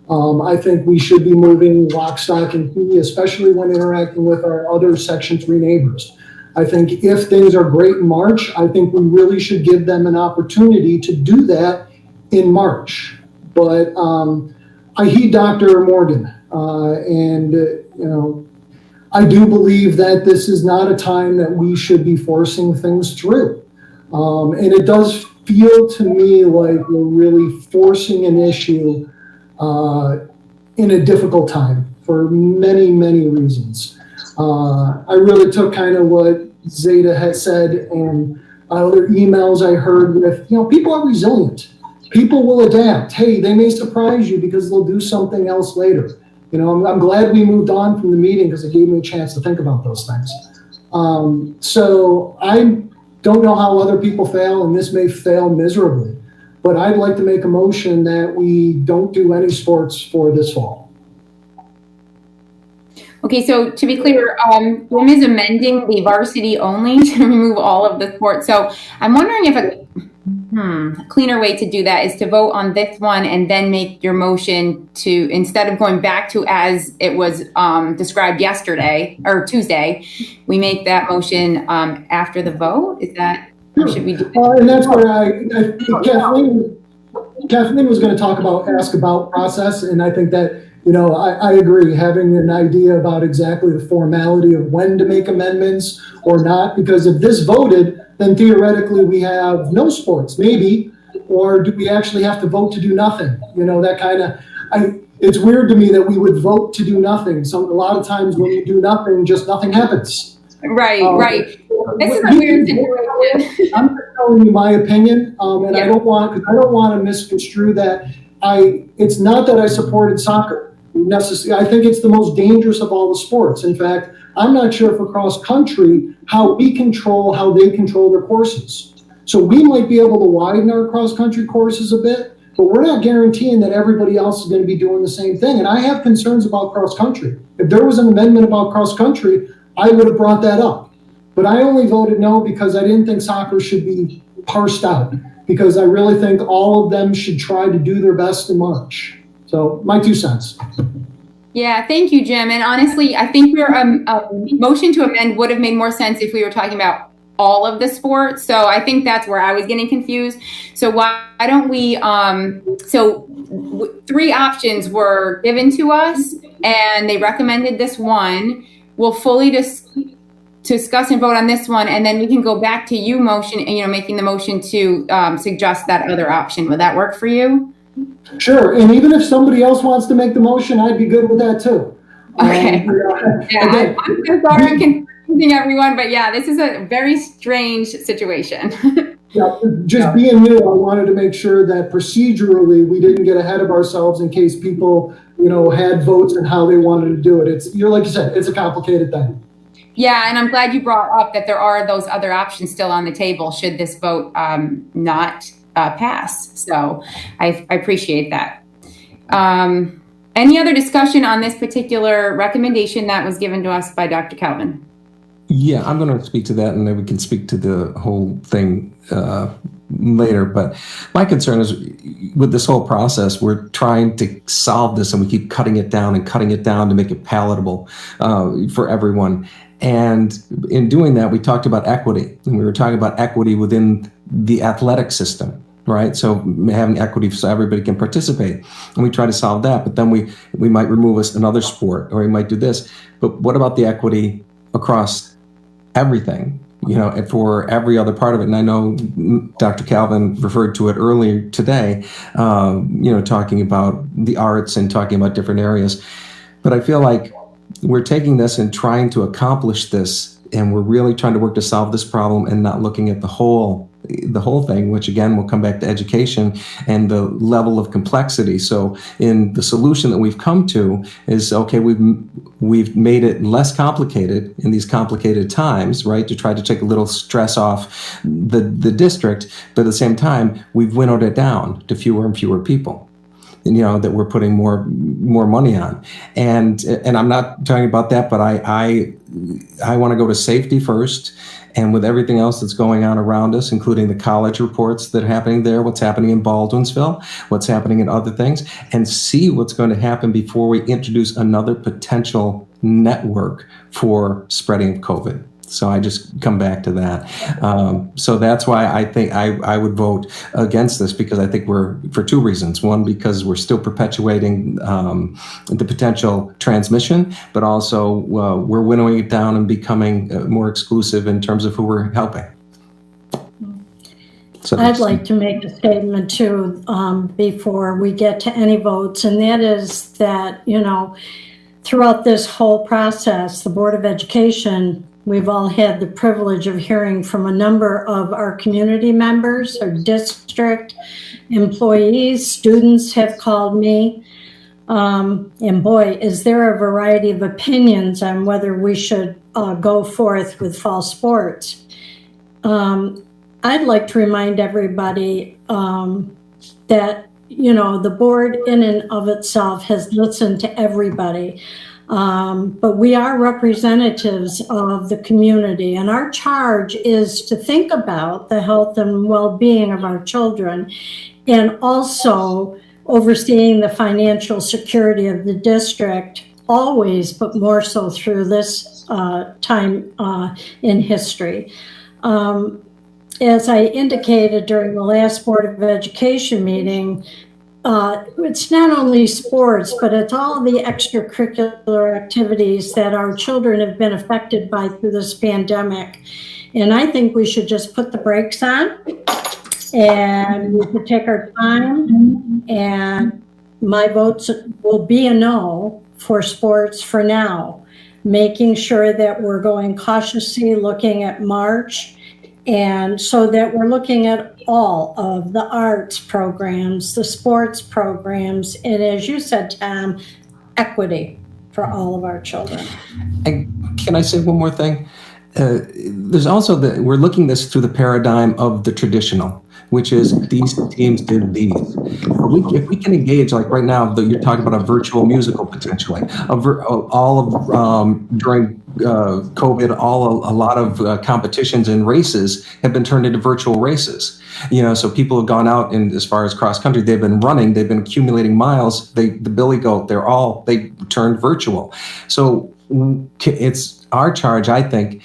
I think we should be moving lock, stock, and key, especially when interacting with our other Section 3 neighbors. I think if things are great in March, I think we really should give them an opportunity to do that in March. But I heed Dr. Morgan, I do believe that this is not a time that we should be forcing things through. And it does feel to me like we're really forcing an issue in a difficult time for many, many reasons. I really took kind of what Zeta had said and other emails I heard with, people are resilient. People will adapt. Hey, they may surprise you because they'll do something else later. I'm glad we moved on from the meeting because it gave me a chance to think about those things. So I don't know how other people fail, and this may fail miserably, but I'd like to make a motion that we don't do any sports for this fall. Okay, so to be clear, Jim is amending the varsity only to remove all of the sports. So I'm wondering if a cleaner way to do that is to vote on this one and then make your motion to, instead of going back to as it was described yesterday or Tuesday, we make that motion after the vote. Is that, or should we do that? And that's where Kathleen was going to ask about process, and I think that I agree, having an idea about exactly the formality of when to make amendments or not, because if this voted, then theoretically we have no sports, maybe, or do we actually have to vote to do nothing? That kind of, it's weird to me that we would vote to do nothing. So a lot of times when you do nothing, just nothing happens. Right. This is a weird situation. I'm just telling you my opinion, and I don't want to misconstrue that. It's not that I supported soccer necessarily. I think it's the most dangerous of all the sports. In fact, I'm not sure for cross country how they control their courses. So we might be able to widen our cross country courses a bit, but we're not guaranteeing that everybody else is going to be doing the same thing. And I have concerns about cross country. If there was an amendment about cross country, I would have brought that up. But I only voted no because I didn't think soccer should be parsed out, because I really think all of them should try to do their best in March. So my 2 cents. Yeah, thank you, Jim. And honestly, I think a motion to amend would have made more sense if we were talking about all of the sports. So I think that's where I was getting confused. So why don't we, 3 options were given to us and they recommended this one. We'll fully discuss and vote on this one, and then we can go back to you making the motion to suggest that other option. Would that work for you? Sure. And even if somebody else wants to make the motion, I'd be good with that too. Okay. I'm so sorry I'm confusing everyone, but yeah, this is a very strange situation. Just being new, I wanted to make sure that procedurally we didn't get ahead of ourselves in case people, had votes and how they wanted to do it. Like you said, it's a complicated thing. Yeah, and I'm glad you brought up that there are those other options still on the table should this vote not pass. So I appreciate that. Any other discussion on this particular recommendation that was given to us by Dr. Calvin? Yeah, I'm going to speak to that, and then we can speak to the whole thing later. But my concern is with this whole process, we're trying to solve this, and we keep cutting it down to make it palatable for everyone. And in doing that, we talked about equity, and we were talking about equity within the athletic system, right? So having equity so everybody can participate, and we try to solve that. But then we might remove another sport, or we might do this. But what about the equity across everything, and for every other part of it? And I know Dr. Calvin referred to it earlier today, talking about the arts and talking about different areas. But I feel like we're taking this and trying to accomplish this, and we're really trying to work to solve this problem and not looking at the whole thing, which again will come back to education and the level of complexity. So in the solution that we've come to is, okay, we've made it less complicated in these complicated times, right, to try to take a little stress off the district, but at the same time we've winnowed it down to fewer and fewer people, that we're putting more money on. And I'm not talking about that, but I want to go to safety first. And with everything else that's going on around us, including the college reports that are happening there, what's happening in Baldwinsville, what's happening in other things, and see what's going to happen before we introduce another potential network for spreading of COVID. So I just come back to that. So that's why I think I would vote against this, because I think for 2 reasons. One, because we're still perpetuating the potential transmission, but also we're winnowing it down and becoming more exclusive in terms of who we're helping. So I'd like to make a statement too, before we get to any votes, and that is that, throughout this whole process, the Board of Education, we've all had the privilege of hearing from a number of our community members, our district employees, students have called me. And boy, is there a variety of opinions on whether we should go forth with fall sports. I'd like to remind everybody that, the board in and of itself has listened to everybody. But we are representatives of the community, and our charge is to think about the health and well-being of our children, and also overseeing the financial security of the district always, but more so through this time in history. As I indicated during the last Board of Education meeting, it's not only sports, but it's all the extracurricular activities that our children have been affected by through this pandemic. And I think we should just put the brakes on, and we should take our time, and my votes will be a no for sports for now, making sure that we're going cautiously, looking at March, and so that we're looking at all of the arts programs, the sports programs, and as you said, Tom, equity for all of our children. And can I say one more thing? There's also we're looking this through the paradigm of the traditional, which is these teams did these. If we can engage, like right now, you're talking about a virtual musical potentially. During COVID, a lot of competitions and races have been turned into virtual races. So people have gone out, and as far as cross country, they've been running, they've been accumulating miles. The billy goat, they turned virtual. So it's our charge, I think,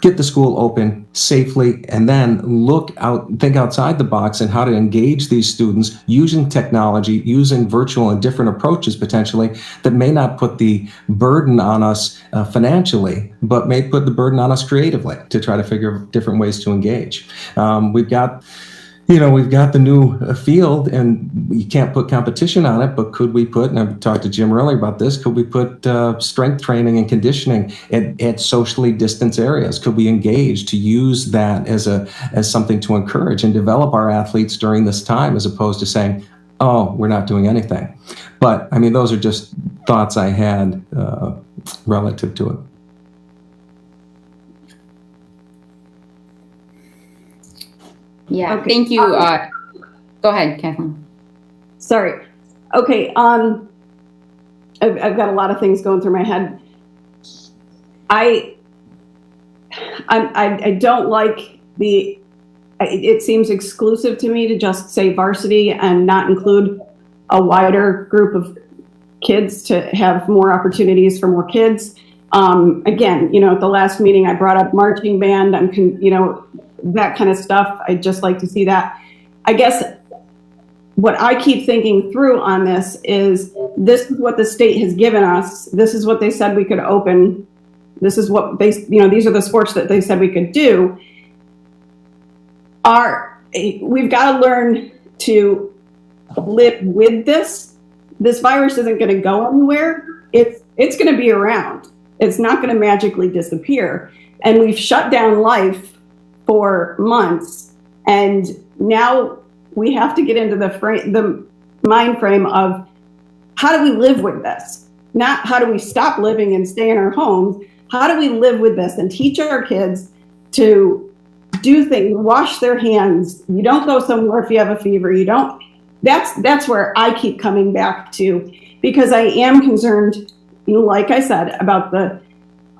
get the school open safely, and then think outside the box and how to engage these students using technology, using virtual and different approaches potentially that may not put the burden on us financially, but may put the burden on us creatively to try to figure different ways to engage. We've got the new field, and you can't put competition on it, but could we put, and I've talked to Jim earlier about this, could we put strength training and conditioning at socially distanced areas? Could we engage to use that as something to encourage and develop our athletes during this time, as opposed to saying, oh, we're not doing anything? But I mean, those are just thoughts I had relative to it. Yeah, Okay. thank you. Go ahead, Kathleen. Sorry. Okay. I've got a lot of things going through my head. I don't like it seems exclusive to me to just say varsity and not include a wider group of kids to have more opportunities for more kids. Again, at the last meeting I brought up marching band, that kind of stuff. I'd just like to see that. I guess what I keep thinking through on this is this is what the state has given us. This is what they said we could open. This is what these are the sports that they said we could do. We've got to learn to live with this. This virus isn't going to go anywhere. It's going to be around. It's not going to magically disappear. And we've shut down life for months, and now we have to get into the mind frame of how do we live with this? Not how do we stop living and stay in our homes? How do we live with this and teach our kids to do things, wash their hands? You don't go somewhere if you have a fever. You don't. That's where I keep coming back to, because I am concerned, like I said, about the.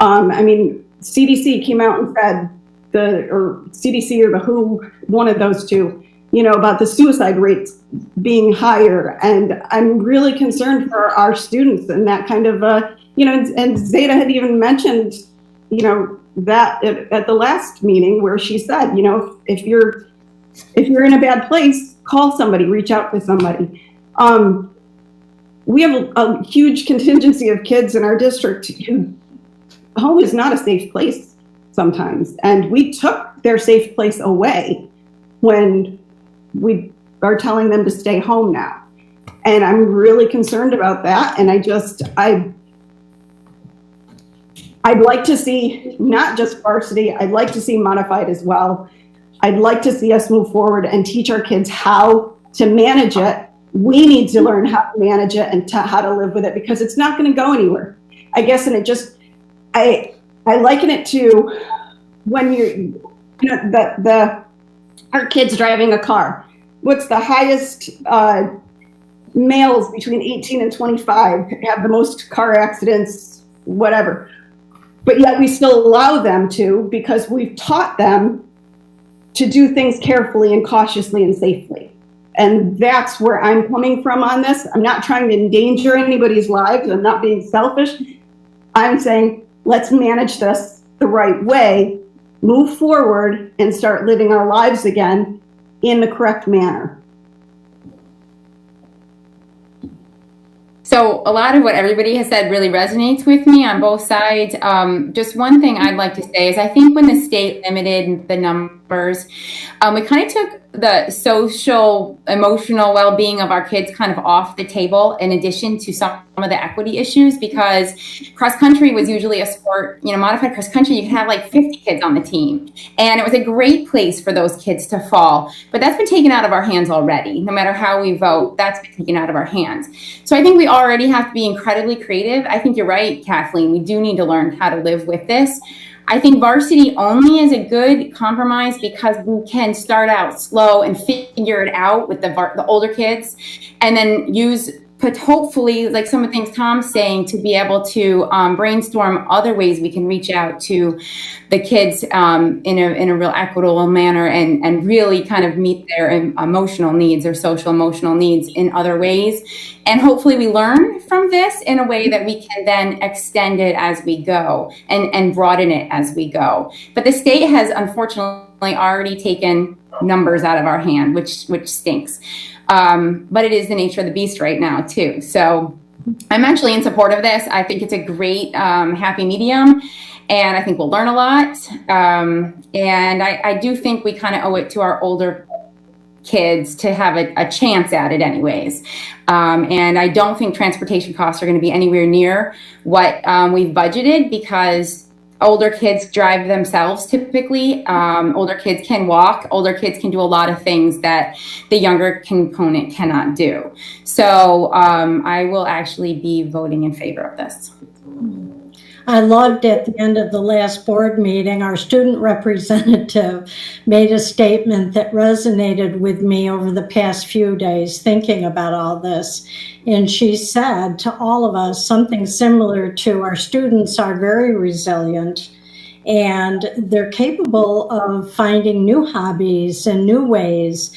CDC came out and said. Or CDC or the WHO, one of those two, about the suicide rates being higher. And I'm really concerned for our students and that kind of, and Zeta had even mentioned, that at the last meeting where she said, if you're in a bad place, call somebody, reach out to somebody. We have a huge contingency of kids in our district who home is not a safe place sometimes, and we took their safe place away when we are telling them to stay home now. And I'm really concerned about that. And I'd like to see not just varsity, I'd like to see modified as well. I'd like to see us move forward and teach our kids how to manage it. We need to learn how to manage it and how to live with it, because it's not going to go anywhere, I guess. And I liken it to when our kids driving a car. What's the highest males between 18 and 25 have the most car accidents, whatever. But yet we still allow them to, because we've taught them to do things carefully and cautiously and safely. And that's where I'm coming from on this. I'm not trying to endanger anybody's lives. I'm not being selfish. I'm saying, let's manage this the right way, move forward, and start living our lives again in the correct manner. So a lot of what everybody has said really resonates with me on both sides. Just one thing I'd like to say is I think when the state limited the numbers, we kind of took the social, emotional well-being of our kids kind of off the table, in addition to some of the equity issues, because cross country was usually a sport, modified cross country, you could have like 50 kids on the team. And it was a great place for those kids to fall. But that's been taken out of our hands already. No matter how we vote, that's been taken out of our hands. So I think we already have to be incredibly creative. I think you're right, Kathleen. We do need to learn how to live with this. I think varsity only is a good compromise because we can start out slow and figure it out with the older kids, and then use, but hopefully, like some of the things Tom's saying, to be able to brainstorm other ways we can reach out to the kids in a real equitable manner, and really kind of meet their emotional needs, their social emotional needs in other ways. And hopefully we learn from this in a way that we can then extend it as we go and broaden it as we go. But the state has unfortunately already taken numbers out of our hand, which stinks. But it is the nature of the beast right now too. So I'm actually in support of this. I think it's a great happy medium, and I think we'll learn a lot. And I do think we kind of owe it to our older kids to have a chance at it anyways. And I don't think transportation costs are going to be anywhere near what we've budgeted, because older kids drive themselves typically. Older kids can walk. Older kids can do a lot of things that the younger component cannot do. So I will actually be voting in favor of this. I loved at the end of the last board meeting, our student representative made a statement that resonated with me over the past few days thinking about all this. And she said to all of us something similar to, our students are very resilient and they're capable of finding new hobbies and new ways.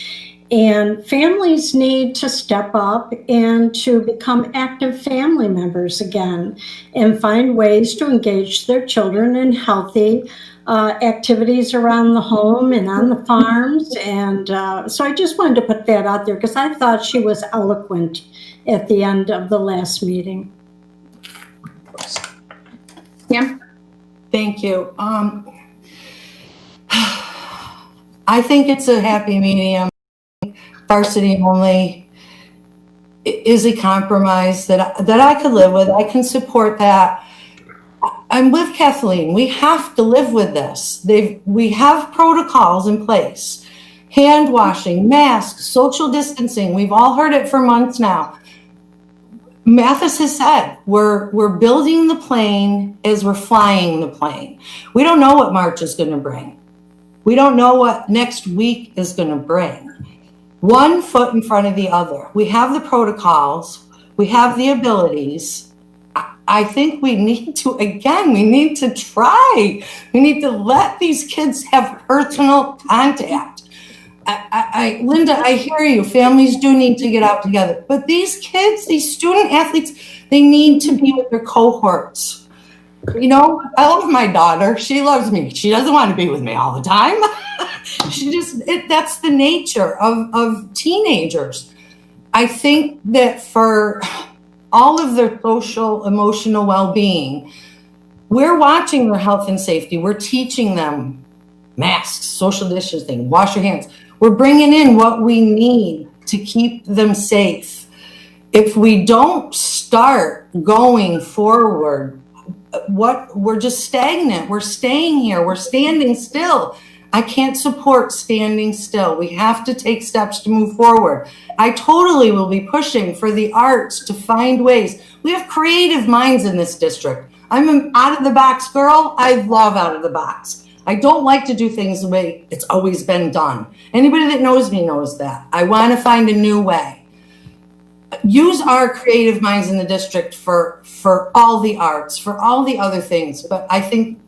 And families need to step up and to become active family members again and find ways to engage their children in healthy activities around the home and on the farms. And so I just wanted to put that out there because I thought she was eloquent at the end of the last meeting. Yeah. Thank you. I think it's a happy medium. Varsity only is a compromise that I could live with. I can support that. I'm with Kathleen. We have to live with this. We have protocols in place. Hand washing, masks, social distancing. We've all heard it for months now. Mathis has said we're building the plane as we're flying the plane. We don't know what March is going to bring. We don't know what next week is going to bring. One foot in front of the other. We have the protocols. We have the abilities. I think we need to try. We need to let these kids have personal contact. Linda, I hear you. Families do need to get out together. But these kids, these student athletes, they need to be with their cohorts. I love my daughter. She loves me. She doesn't want to be with me all the time. That's the nature of teenagers. I think that for all of their social, emotional well-being, we're watching their health and safety. We're teaching them masks, social distancing, wash your hands. We're bringing in what we need to keep them safe. If we don't start going forward, we're just stagnant. We're staying here. We're standing still. I can't support standing still. We have to take steps to move forward. I totally will be pushing for the arts to find ways. We have creative minds in this district. I'm an out of the box girl. I love out of the box. I don't like to do things the way it's always been done. Anybody that knows me knows that. I want to find a new way. Use our creative minds in the district for all the arts, for all the other things. But I think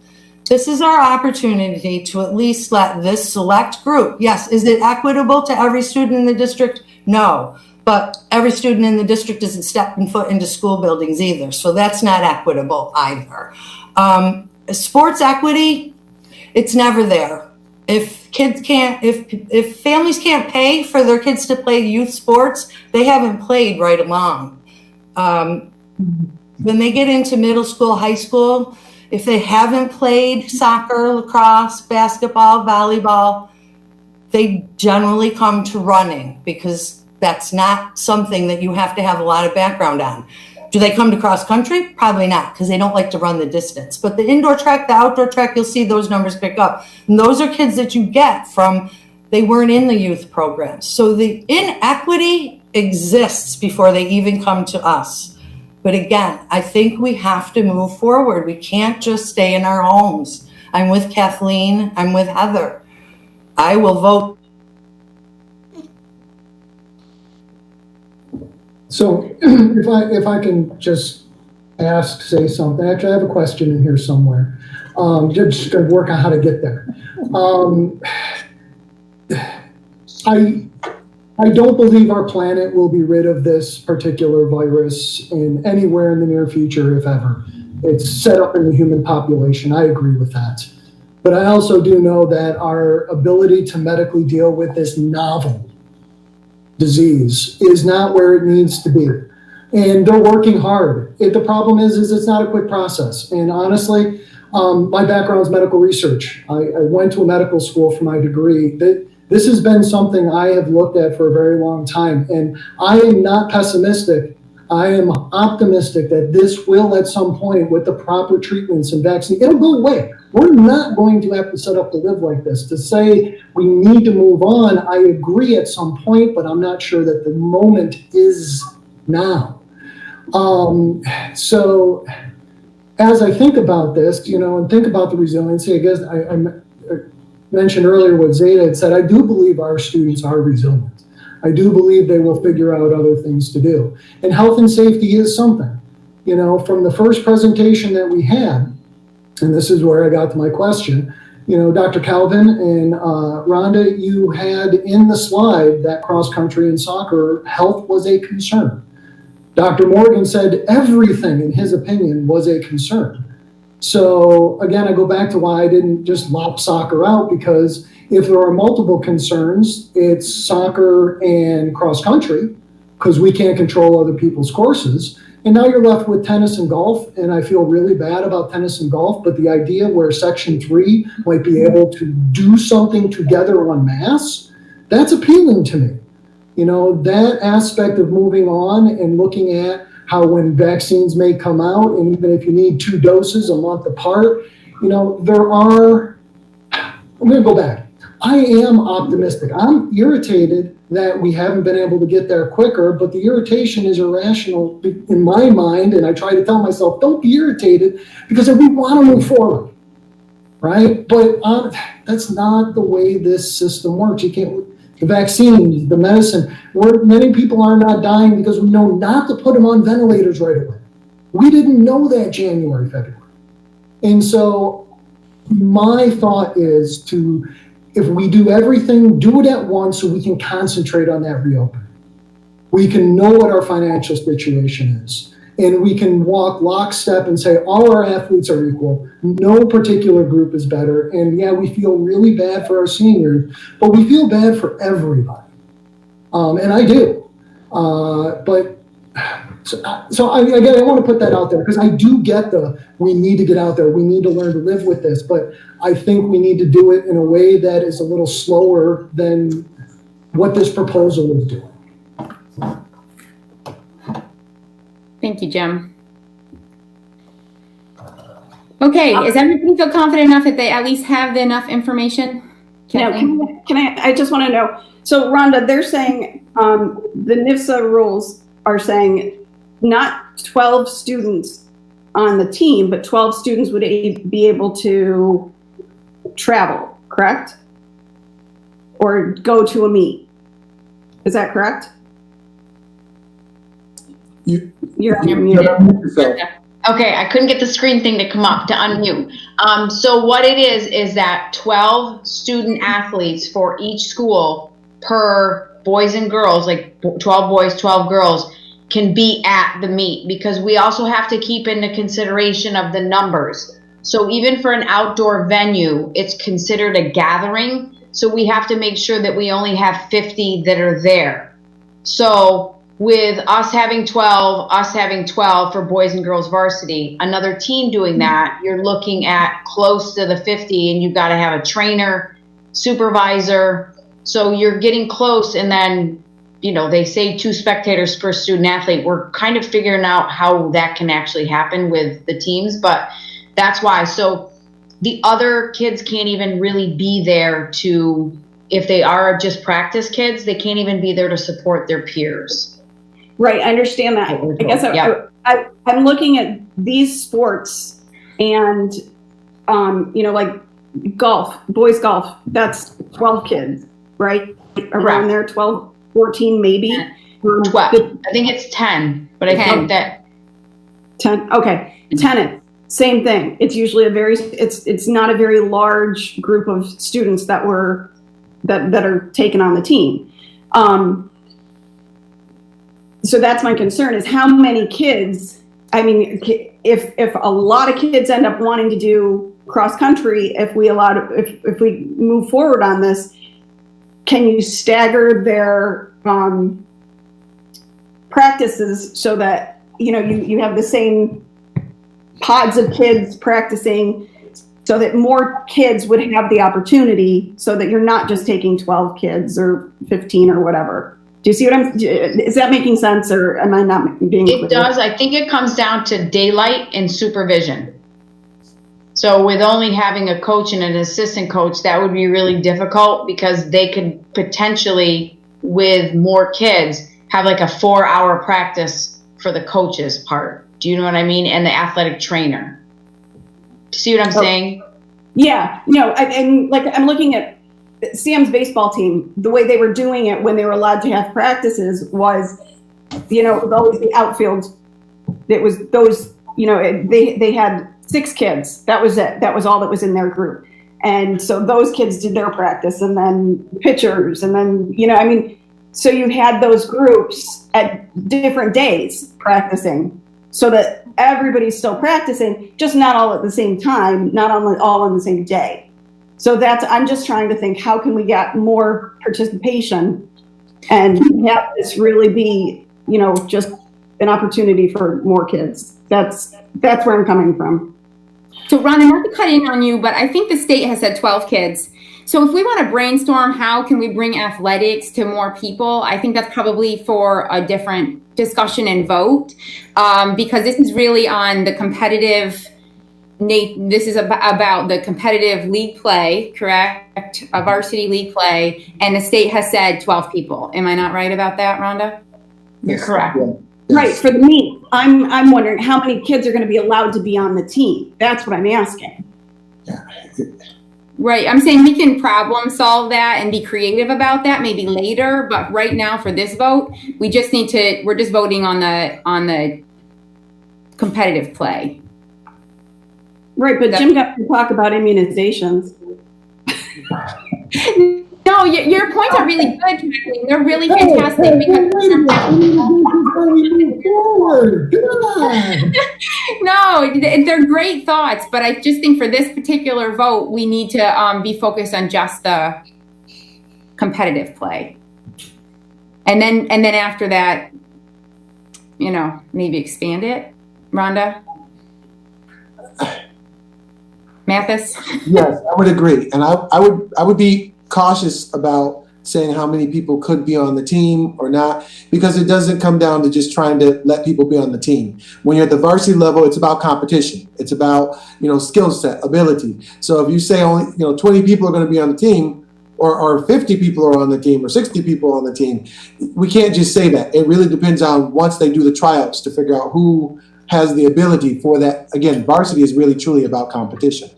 this is our opportunity to at least let this select group, yes, is it equitable to every student in the district? No, but every student in the district isn't stepping foot into school buildings either. So that's not equitable either. Sports equity, it's never there. If families can't pay for their kids to play youth sports, they haven't played right along. When they get into middle school, high school, if they haven't played soccer, lacrosse, basketball, volleyball, they generally come to running because that's not something that you have to have a lot of background on. Do they come to cross country? Probably not, because they don't like to run the distance. But the indoor track, the outdoor track, you'll see those numbers pick up. And those are kids that you get from, they weren't in the youth programs. So the inequity exists before they even come to us. But again, I think we have to move forward. We can't just stay in our homes. I'm with Kathleen. I'm with Heather. I will vote. So if I can just say something. Actually, I have a question in here somewhere. Just going to work on how to get there. I don't believe our planet will be rid of this particular virus anywhere in the near future, if ever. It's set up in the human population. I agree with that. But I also do know that our ability to medically deal with this novel disease is not where it needs to be. And they're working hard. The problem is it's not a quick process. And honestly, my background is medical research. I went to a medical school for my degree. This has been something I have looked at for a very long time. And I am not pessimistic. I am optimistic that this will, at some point, with the proper treatments and vaccine, it'll go away. We're not going to have to set up to live like this. To say we need to move on, I agree at some point, but I'm not sure that the moment is now. So as I think about this, and think about the resiliency, I guess I mentioned earlier what Zeta had said, I do believe our students are resilient. I do believe they will figure out other things to do. And health and safety is something. From the first presentation that we had, and this is where I got to my question, Dr. Calvin and Rhonda, you had in the slide that cross country and soccer health was a concern. Dr. Morgan said everything, in his opinion, was a concern. So again, I go back to why I didn't just lop soccer out, because if there are multiple concerns, it's soccer and cross country, because we can't control other people's courses. And now you're left with tennis and golf, and I feel really bad about tennis and golf, but the idea where Section 3 might be able to do something together en masse, that's appealing to me. That aspect of moving on and looking at how when vaccines may come out, and even if you need 2 doses a month apart, I'm going to go back. I am optimistic. I'm irritated that we haven't been able to get there quicker, but the irritation is irrational in my mind, and I try to tell myself, don't be irritated, because we want to move forward, right? But that's not the way this system works. You can't. The vaccines, the medicine, many people are not dying because we know not to put them on ventilators right away. We didn't know that January, February. And so my thought is if we do everything, do it at once so we can concentrate on that reopening. We can know what our financial situation is, and we can walk lockstep and say all our athletes are equal. No particular group is better. And yeah, we feel really bad for our seniors, but we feel bad for everybody. And I do. So I want to put that out there, because I do get we need to get out there. We need to learn to live with this. But I think we need to do it in a way that is a little slower than what this proposal is doing. Thank you, Jim. Okay, is everybody feel confident enough that they at least have enough information? Now, can I just want to know, so Rhonda, they're saying, the NIFSA rules are saying not 12 students on the team, but 12 students would be able to travel, correct? Or go to a meet. Is that correct? You're muted. Okay, I couldn't get the screen thing to come up to unmute. So what it is that 12 student athletes for each school per boys and girls, like 12 boys, 12 girls, can be at the meet, because we also have to keep into consideration of the numbers. So even for an outdoor venue, it's considered a gathering. So we have to make sure that we only have 50 that are there. So with us having 12 for boys and girls varsity, another team doing that, you're looking at close to the 50, and you've got to have a trainer, supervisor. So you're getting close, and then, you know, they say 2 spectators per student athlete. We're kind of figuring out how that can actually happen with the teams, but that's why. So the other kids can't even really be there to, if they are just practice kids, they can't even be there to support their peers. Right, I understand that. I guess I'm looking at these sports and, you know, like golf, boys golf, that's 12 kids, right? Around there, 12, 14 maybe. 12. I think it's 10, but I think that 10. Okay, tennis, same thing. It's usually it's not a very large group of students that are taken on the team. So that's my concern, is how many kids. I mean, if a lot of kids end up wanting to do cross country, if we move forward on this, can you stagger their practices so that, you know, you have the same pods of kids practicing, so that more kids would have the opportunity, so that you're not just taking 12 kids or 15 or whatever. Do you see what is that making sense, or am I not being clear? It does. I think it comes down to daylight and supervision. So with only having a coach and an assistant coach, that would be really difficult, because they could potentially, with more kids, have like a 4-hour practice for the coach's part. Do you know what I mean? And the athletic trainer. See what I'm saying? Yeah. No, and like I'm looking at Sam's baseball team, the way they were doing it when they were allowed to have practices was, you know, it was always the outfield. It was those, you know, they had 6 kids. That was it. That was all that was in their group. And so those kids did their practice, and then pitchers, and then, you know, I mean, so you had those groups at different days practicing, so that everybody's still practicing, just not all at the same time, not all on the same day. So I'm just trying to think, how can we get more participation and have this really be, you know, just an opportunity for more kids? That's where I'm coming from. So Rhonda, not to cut in on you, but I think the state has said 12 kids. So if we want to brainstorm, how can we bring athletics to more people? I think that's probably for a different discussion and vote, because this is really on the competitive. This is about the competitive league play, correct? A varsity league play, and the state has said 12 people. Am I not right about that, Rhonda? You're correct. Yeah. Right, for the meet. I'm wondering how many kids are going to be allowed to be on the team. That's what I'm asking. Yeah. Right, I'm saying we can problem solve that and be creative about that maybe later, but right now for this vote, we're just voting on the competitive play. Right, but Jim got to talk about immunizations. No, your points are really good, Kathleen. They're really fantastic. No, they're great thoughts, but I just think for this particular vote, we need to be focused on just the competitive play, and then after that, you know, maybe expand it. Rhonda? Mathis? Yes, I would agree, and I would be cautious about saying how many people could be on the team or not, because it doesn't come down to just trying to let people be on the team. When you're at the varsity level, it's about competition. It's about, skill set, ability. So if you say only, 20 people are going to be on the team, or 50 people are on the team, or 60 people on the team, we can't just say that. It really depends on once they do the tryouts to figure out who has the ability for that. Again, varsity is really truly about competition.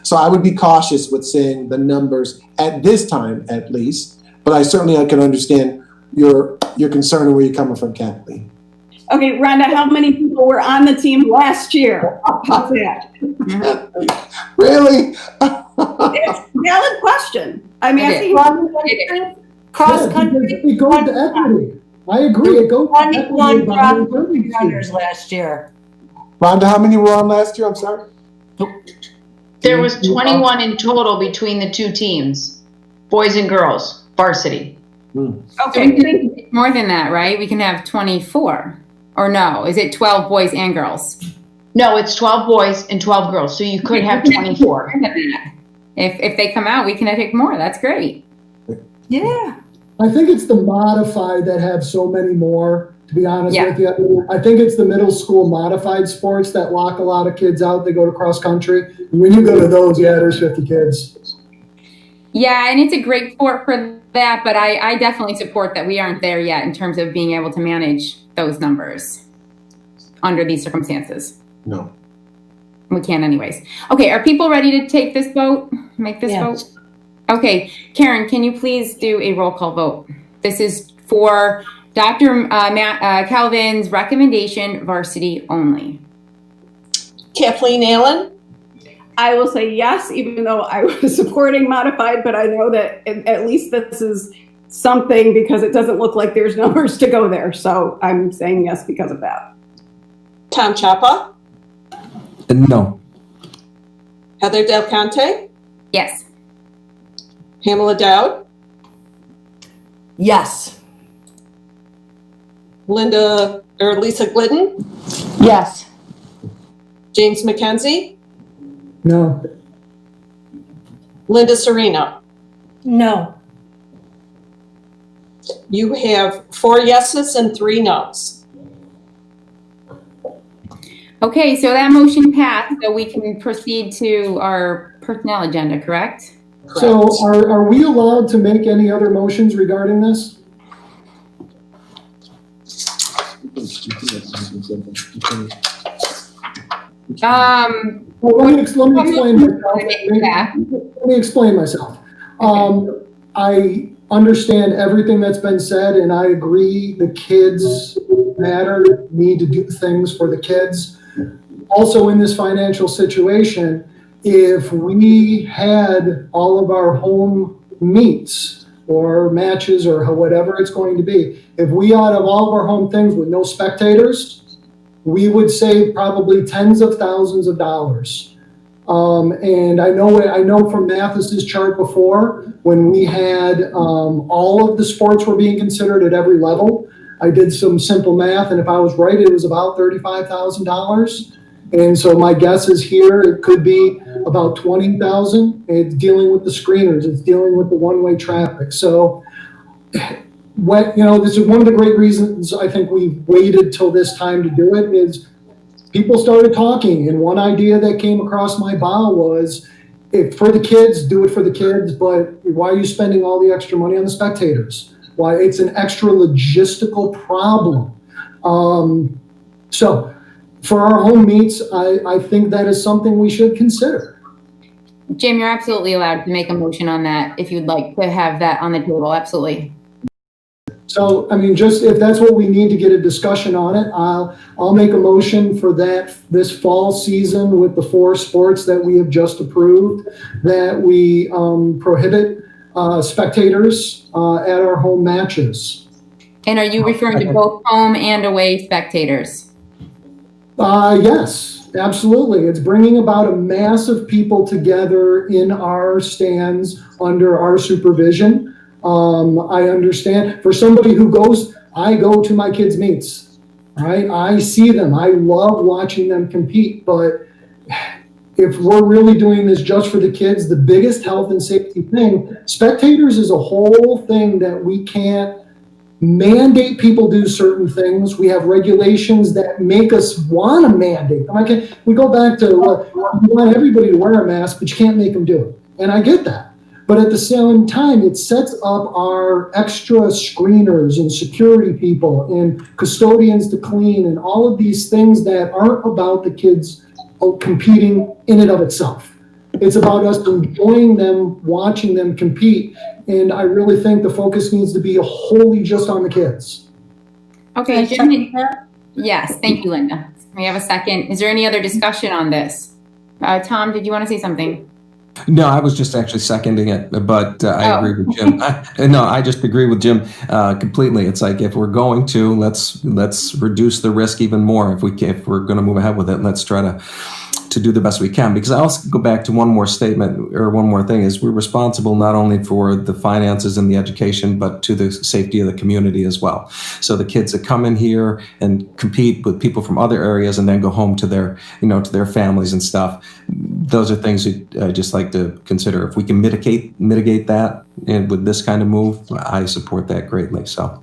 So I would be cautious with saying the numbers at this time, at least. But I certainly can understand your concern and where you're coming from, Kathleen. Okay, Rhonda, how many people were on the team last year? How's that? Really? It's a valid question. I'm asking. Cross Yeah, country. because it goes to equity. I agree. It goes to equity. 21 cross about country the runners last year. Rhonda, how many were on last year? I'm sorry. There was 21 in total between the two teams, boys and girls, varsity. Okay, More than that, right? We can have 24. Or no, is it 12 boys and girls? No, it's 12 boys and 12 girls, so you could have 24. If they come out, we can take more. That's great. Yeah. I think it's the modified that have so many more, to be honest Yeah. with you. I think it's the middle school modified sports that lock a lot of kids out. They go to cross country. When you go to those, yeah, there's 50 kids. Yeah, and it's a great sport for that, but I definitely support that we aren't there yet in terms of being able to manage those numbers under these circumstances. No. We can anyways. Okay, are people ready to take this vote? Make this vote? Okay, Karen, can you please do a roll call vote? This is for Dr. Calvin's recommendation, varsity only. Kathleen Allen, I will say yes, even though I was supporting modified, but I know that at least this is something because it doesn't look like there's numbers to go there. So I'm saying yes because of that. Tom Chapa, No. Heather Del Conte, Yes. Pamela Dowd, Yes. Lisa Glidden, Yes. James McKenzie, No. Linda Serino. No. You have 4 yeses and 3 nos. Okay, so that motion passed, so we can proceed to our personnel agenda, correct? So are we allowed to make any other motions regarding this? Well, let me explain myself. Yeah. Let me explain myself. I understand everything that's been said, and I agree the kids matter, need to do things for the kids. Also, in this financial situation, if we had all of our home meets or matches or whatever it's going to be, if we out of all of our home things with no spectators, we would save probably tens of thousands of dollars. And I know from Mathis's chart before, when we had all of the sports were being considered at every level, I did some simple math, and if I was right, it was about $35,000. And so my guess is here it could be about 20,000. It's dealing with the screeners, it's dealing with the one-way traffic. So, this is one of the great reasons I think we waited till this time to do it is people started talking, and one idea that came across my bow was, if for the kids, do it for the kids, but why are you spending all the extra money on the spectators? Why? It's an extra logistical problem. So for our home meets, I think that is something we should consider. Jim, you're absolutely allowed to make a motion on that if you'd like to have that on the table, absolutely. So, just if that's what we need to get a discussion on it, I'll make a motion for that this fall season with the 4 sports that we have just approved, that we prohibit spectators at our home matches. And are you referring to both home and away spectators? Yes, absolutely. It's bringing about a mass of people together in our stands under our supervision. I understand for somebody who goes, I go to my kids' meets, right? I see them. I love watching them compete, but if we're really doing this just for the kids, the biggest health and safety thing, spectators is a whole thing that we can't mandate people do certain things. We have regulations that make us want to mandate them. We go back to, well, you want everybody to wear a mask, but you can't make them do it. And I get that. But at the same time, it sets up our extra screeners and security people and custodians to clean and all of these things that aren't about the kids competing in and of itself. It's about us enjoying them, watching them compete. And I really think the focus needs to be wholly just on the kids. Okay, Jim. Yes, thank you, Linda. We have a second. Is there any other discussion on this? Tom, did you want to say something? No, I was just actually seconding it, but I agree with Jim. I just agree with Jim completely. It's like, if we're going to, let's reduce the risk even more. If we're going to move ahead with it, let's try to do the best we can. Because I also go back to one more statement, or one more thing, is we're responsible not only for the finances and the education, but to the safety of the community as well. So the kids that come in here and compete with people from other areas and then go home to their, to their families and stuff, those are things that I just like to consider. If we can mitigate that, and with this kind of move, I support that greatly. So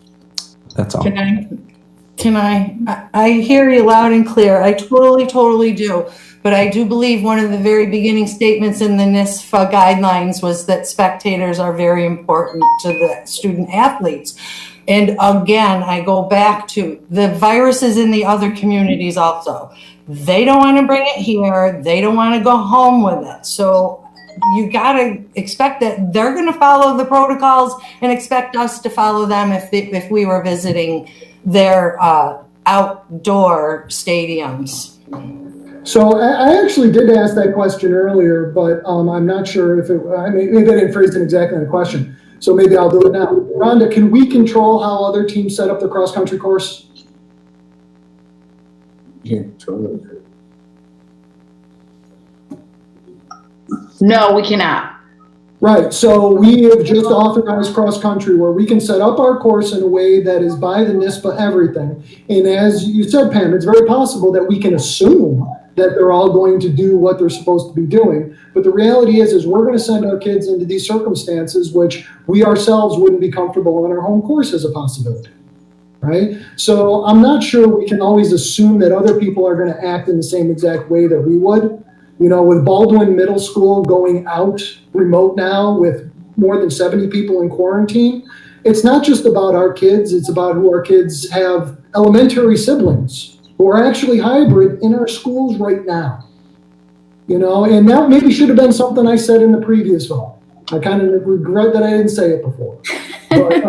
that's all. Can I hear you loud and clear. I totally do. But I do believe one of the very beginning statements in the NISFA guidelines was that spectators are very important to the student athletes. And again, I go back to the viruses in the other communities also. They don't want to bring it here. They don't want to go home with it. So you got to expect that they're going to follow the protocols and expect us to follow them if we were visiting their outdoor stadiums. So I actually did ask that question earlier, but I'm not sure if maybe I didn't phrase it exactly in the question. So maybe I'll do it now. Rhonda, can we control how other teams set up the cross-country course? No, we cannot. Right, so we have just authorized cross-country where we can set up our course in a way that is by the NISPA everything. And as you said, Pam, it's very possible that we can assume that they're all going to do what they're supposed to be doing. But the reality is we're going to send our kids into these circumstances, which we ourselves wouldn't be comfortable on our home course as a possibility, right? So I'm not sure we can always assume that other people are going to act in the same exact way that we would. With Baldwin Middle School going out remote now with more than 70 people in quarantine, it's not just about our kids, it's about who our kids have elementary siblings who are actually hybrid in our schools right now. And that maybe should have been something I said in the previous vote. I kind of regret that I didn't say it before. But,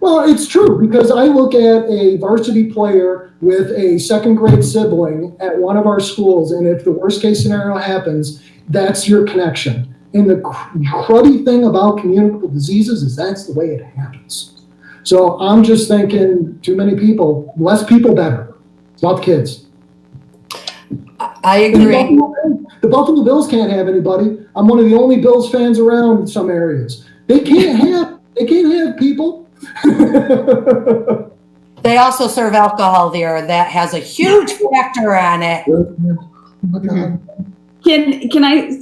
well, it's true, because I look at a varsity player with a second grade sibling at one of our schools, and if the worst case scenario happens, that's your connection. And the cruddy thing about communicable diseases is that's the way it happens. So I'm just thinking, too many people, less people better. It's about the kids. I agree. The Buffalo Bills can't have anybody. I'm one of the only Bills fans around in some areas. They can't have people. They also serve alcohol there. That has a huge factor on it. Can I,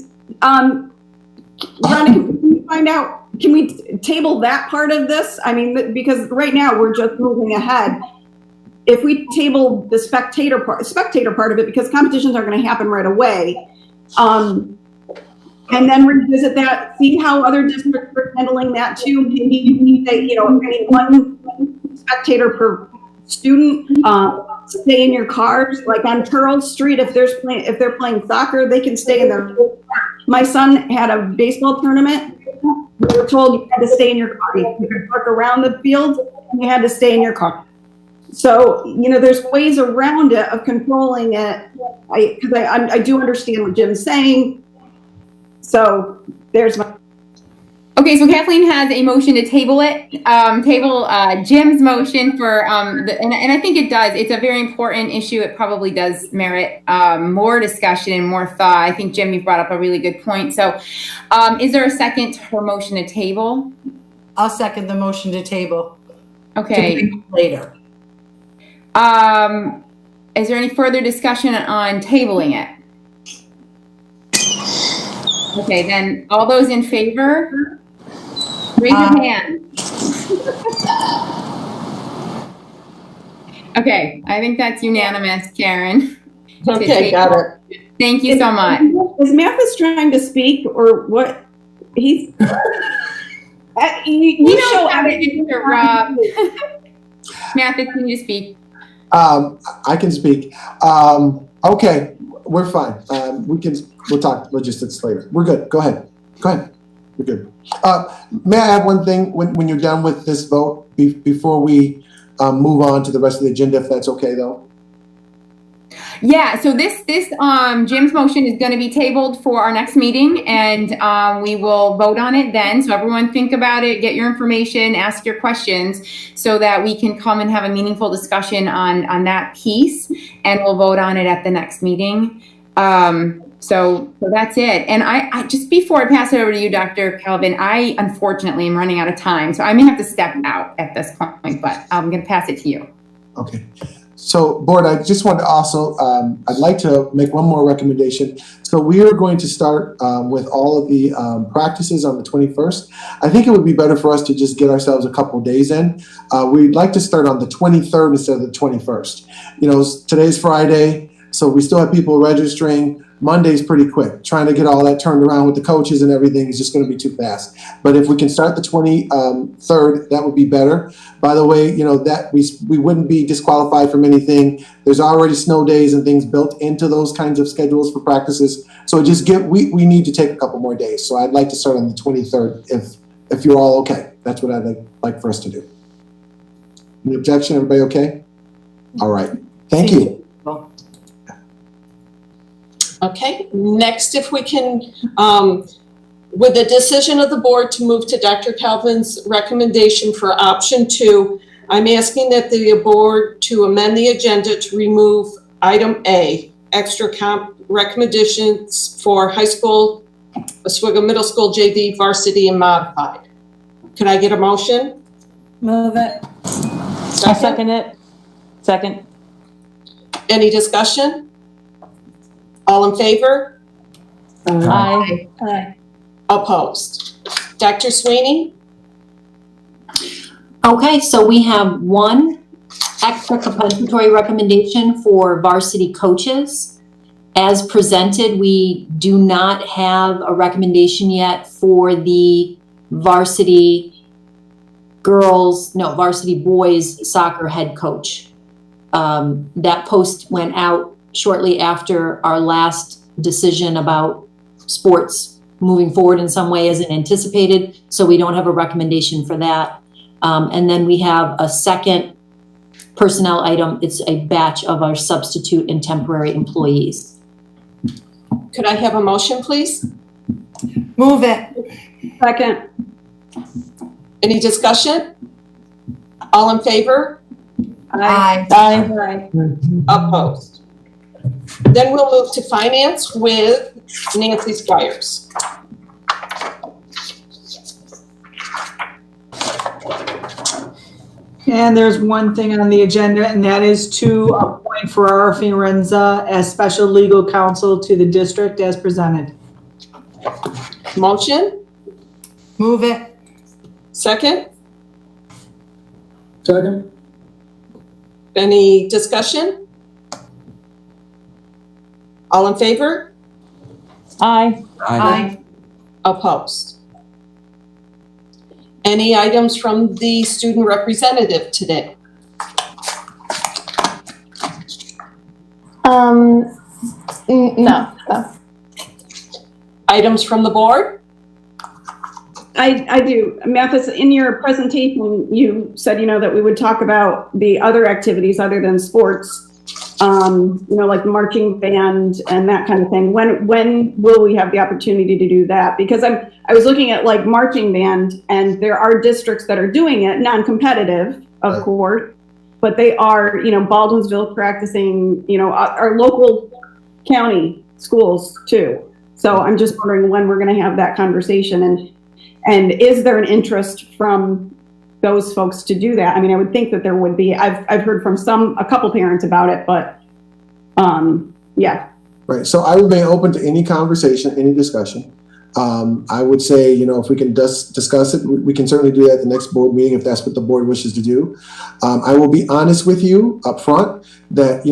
Rhonda, can we find out, can we table that part of this? I mean, because right now we're just moving ahead. If we table the spectator part of it, because competitions are going to happen right away, and then revisit that, see how other districts are handling that too. Maybe we say, maybe one spectator per student. Stay in your cars. Like on Charles Street, if they're playing soccer, they can stay in their car. My son had a baseball tournament. We were told you had to stay in your car. You could park around the field, and you had to stay in your car. So, there's ways around it of controlling it. I do understand what Jim's saying. So there's my. Okay, so Kathleen has a motion to table it. Table Jim's motion for, and I think it does. It's a very important issue. It probably does merit more discussion and more thought. I think, Jim, you've brought up a really good point. So is there a second to her motion to table? I'll second the motion to table. Okay. Later. Is there any further discussion on tabling it? Okay, then all those in favor, raise your hand. Okay, I think that's unanimous, Karen. Okay, got it. Thank you so much. Is Mathis trying to speak or what? He's. You show how to interrupt. Mathis, can you speak? I can speak. Okay, we're fine. We'll talk logistics later. We're good. Go ahead. We're good. May I add one thing when you're done with this vote before we move on to the rest of the agenda, if that's okay though? Yeah, so this Jim's motion is going to be tabled for our next meeting, and we will vote on it then. So everyone think about it, get your information, ask your questions, so that we can come and have a meaningful discussion on that piece, and we'll vote on it at the next meeting. So that's it. And I just before I pass it over to you, Dr. Calvin, I unfortunately am running out of time, so I may have to step out at this point, but I'm going to pass it to you. Okay. So, board, I just want to also, I'd like to make one more recommendation. So we are going to start with all of the practices on the 21st. I think it would be better for us to just get ourselves a couple days in. We'd like to start on the 23rd instead of the 21st. You know, today's Friday, so we still have people registering. Monday's pretty quick. Trying to get all that turned around with the coaches and everything is just going to be too fast. But if we can start the 23rd, that would be better. By the way, you know, that we wouldn't be disqualified from anything. There's already snow days and things built into those kinds of schedules for practices. So just we need to take a couple more days. So I'd like to start on the 23rd if you're all okay. That's what I'd like for us to do. Any objection? Everybody okay? All right. Thank you. Okay, next, if we can, with the decision of the board to move to Dr. Calvin's recommendation for option 2, I'm asking that the board to amend the agenda to remove item A, extra comp recommendations for high school, Oswego Middle School JV, varsity, and modified. Could I get a motion? Move it. I'll second it. Second. Any discussion? All in favor? Aye. Aye. Opposed? Dr. Sweeney? Okay, so we have one extra compensatory recommendation for varsity coaches. As presented, we do not have a recommendation yet for the varsity boys soccer head coach. That post went out shortly after our last decision about sports moving forward in some way as anticipated, so we don't have a recommendation for that. And then we have a second personnel item. It's a batch of our substitute and temporary employees. Could I have a motion, please? Move it. Second. Any discussion? All in favor? Aye. Aye. Opposed? Then we'll move to finance with Nancy Squires. And there's one thing on the agenda, and that is to appoint Ferrara Fiorenza as special legal counsel to the district as presented. Motion? Move it. Second? Second? Any discussion? All in favor? Aye. Aye. Opposed? Any items from the student representative today? No. Items from the board? I do. Mathis, in your presentation, you said, that we would talk about the other activities other than sports, like marching band and that kind of thing. When will we have the opportunity to do that? Because I was looking at like marching band, and there are districts that are doing it, non-competitive, of course, but they are, Baldwinsville practicing, our local county schools too. So I'm just wondering when we're going to have that conversation, and is there an interest from those folks to do that? I mean, I would think that there would be. I've heard from a couple parents about it, but yeah. Right. So I remain open to any conversation, any discussion. I would say, if we can discuss it, we can certainly do that at the next board meeting if that's what the board wishes to do. I will be honest with you up front that,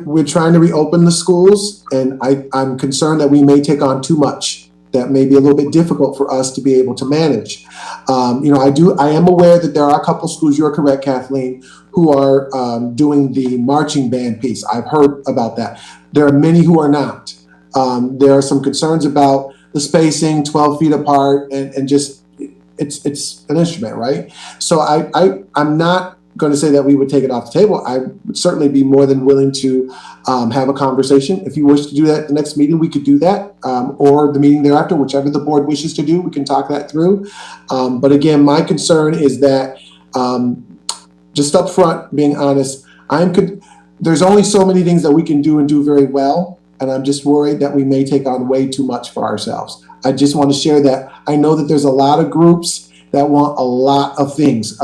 we're trying to reopen the schools, and I'm concerned that we may take on too much. That may be a little bit difficult for us to be able to manage. I am aware that there are a couple schools, you're correct, Kathleen, who are doing the marching band piece. I've heard about that. There are many who are not. There are some concerns about the spacing, 12 feet apart, and just, it's an instrument, right? So I'm not going to say that we would take it off the table. I would certainly be more than willing to have a conversation. If you wish to do that at the next meeting, we could do that, or the meeting thereafter, whichever the board wishes to do, we can talk that through. But again, my concern is that, just up front, being honest, there's only so many things that we can do and do very well, and I'm just worried that we may take on way too much for ourselves. I just want to share that. I know that there's a lot of groups that want a lot of things.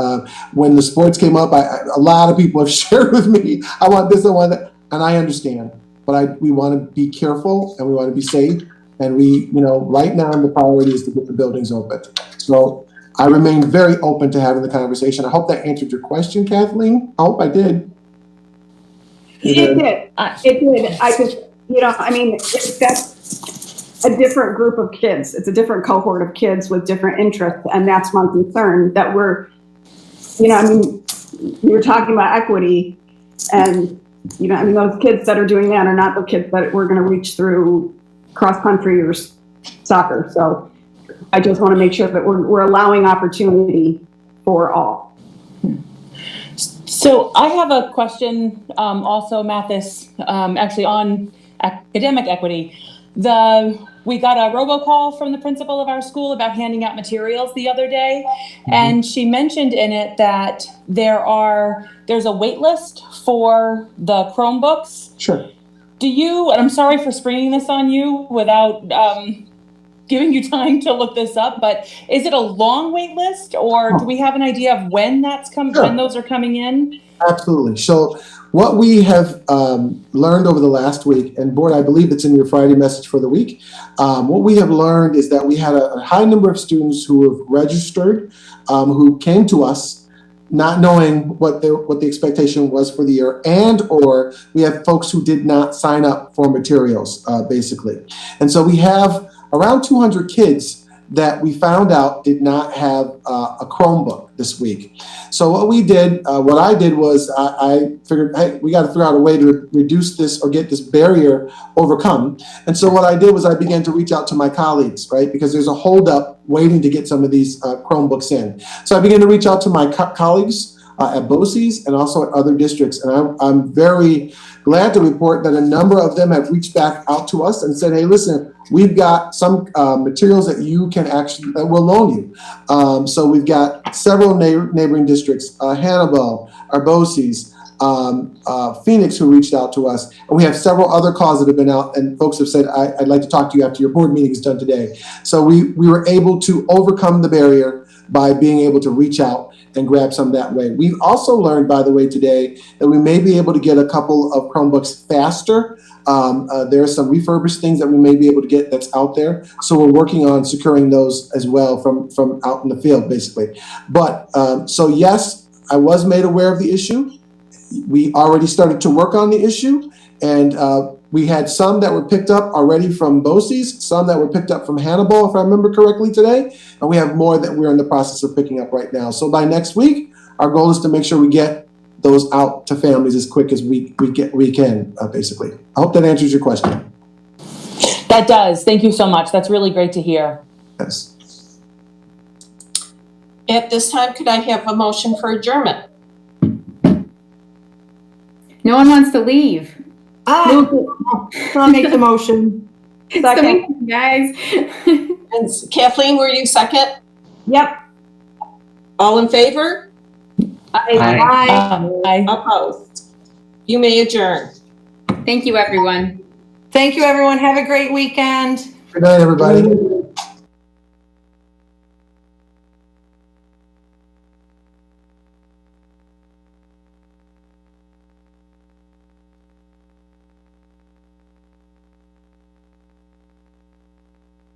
When the sports came up, a lot of people have shared with me, I want this, I want that, and I understand. But we want to be careful, and we want to be safe, and right now the priority is to get the buildings open. So I remain very open to having the conversation. I hope that answered your question, Kathleen. I hope I did. It did. I just, that's a different group of kids. It's a different cohort of kids with different interests. And that's my concern, that we're talking about equity, and, those kids that are doing that are not the kids that we're going to reach through cross country or soccer. So I just want to make sure that we're allowing opportunity for all. So I have a question, also, Mathis, actually on academic equity. We got a robocall from the principal of our school about handing out materials the other day, and she mentioned in it that there's a wait list for the Chromebooks. Sure. And I'm sorry for springing this on you without giving you time to look this up, but is it a long wait list, or do we have an idea of when when those are coming in? Absolutely. So what we have learned over the last week, and board, I believe it's in your Friday message for the week, what we have learned is that we had a high number of students who have registered, who came to us not knowing what the expectation was for the year, or we have folks who did not sign up for materials, basically. And so we have around 200 kids that we found out did not have a Chromebook this week. So what I did was I figured, hey, we got to figure out a way to reduce this or get this barrier overcome. And so what I did was I began to reach out to my colleagues, right? Because there's a holdup waiting to get some of these Chromebooks in. So I began to reach out to my colleagues at BOCES and also at other districts. And I'm very glad to report that a number of them have reached back out to us and said, hey, listen, we've got some materials that we'll loan you. So we've got several neighboring districts, Hannibal, our BOCES, Phoenix, who reached out to us. And we have several other calls that have been out, and folks have said, I'd like to talk to you after your board meeting is done today. So we were able to overcome the barrier by being able to reach out and grab some that way. We've also learned, by the way, today that we may be able to get a couple of Chromebooks faster. There are some refurbished things that we may be able to get that's out there. So we're working on securing those as well from out in the field, basically. But so yes, I was made aware of the issue. We already started to work on the issue, and we had some that were picked up already from BOCES, some that were picked up from Hannibal, if I remember correctly today, and we have more that we're in the process of picking up right now. So by next week, our goal is to make sure we get those out to families as quick as we can, basically. I hope that answers your question. That does. Thank you so much. That's really great to hear. Yes. At this time, could I have a motion for adjournment? No one wants to leave. I'll make the motion. Second, guys. And Kathleen, were you second? Yep. All in favor? Aye. Opposed? You may adjourn. Thank you, everyone. Thank you, everyone. Have a great weekend. Good night, everybody.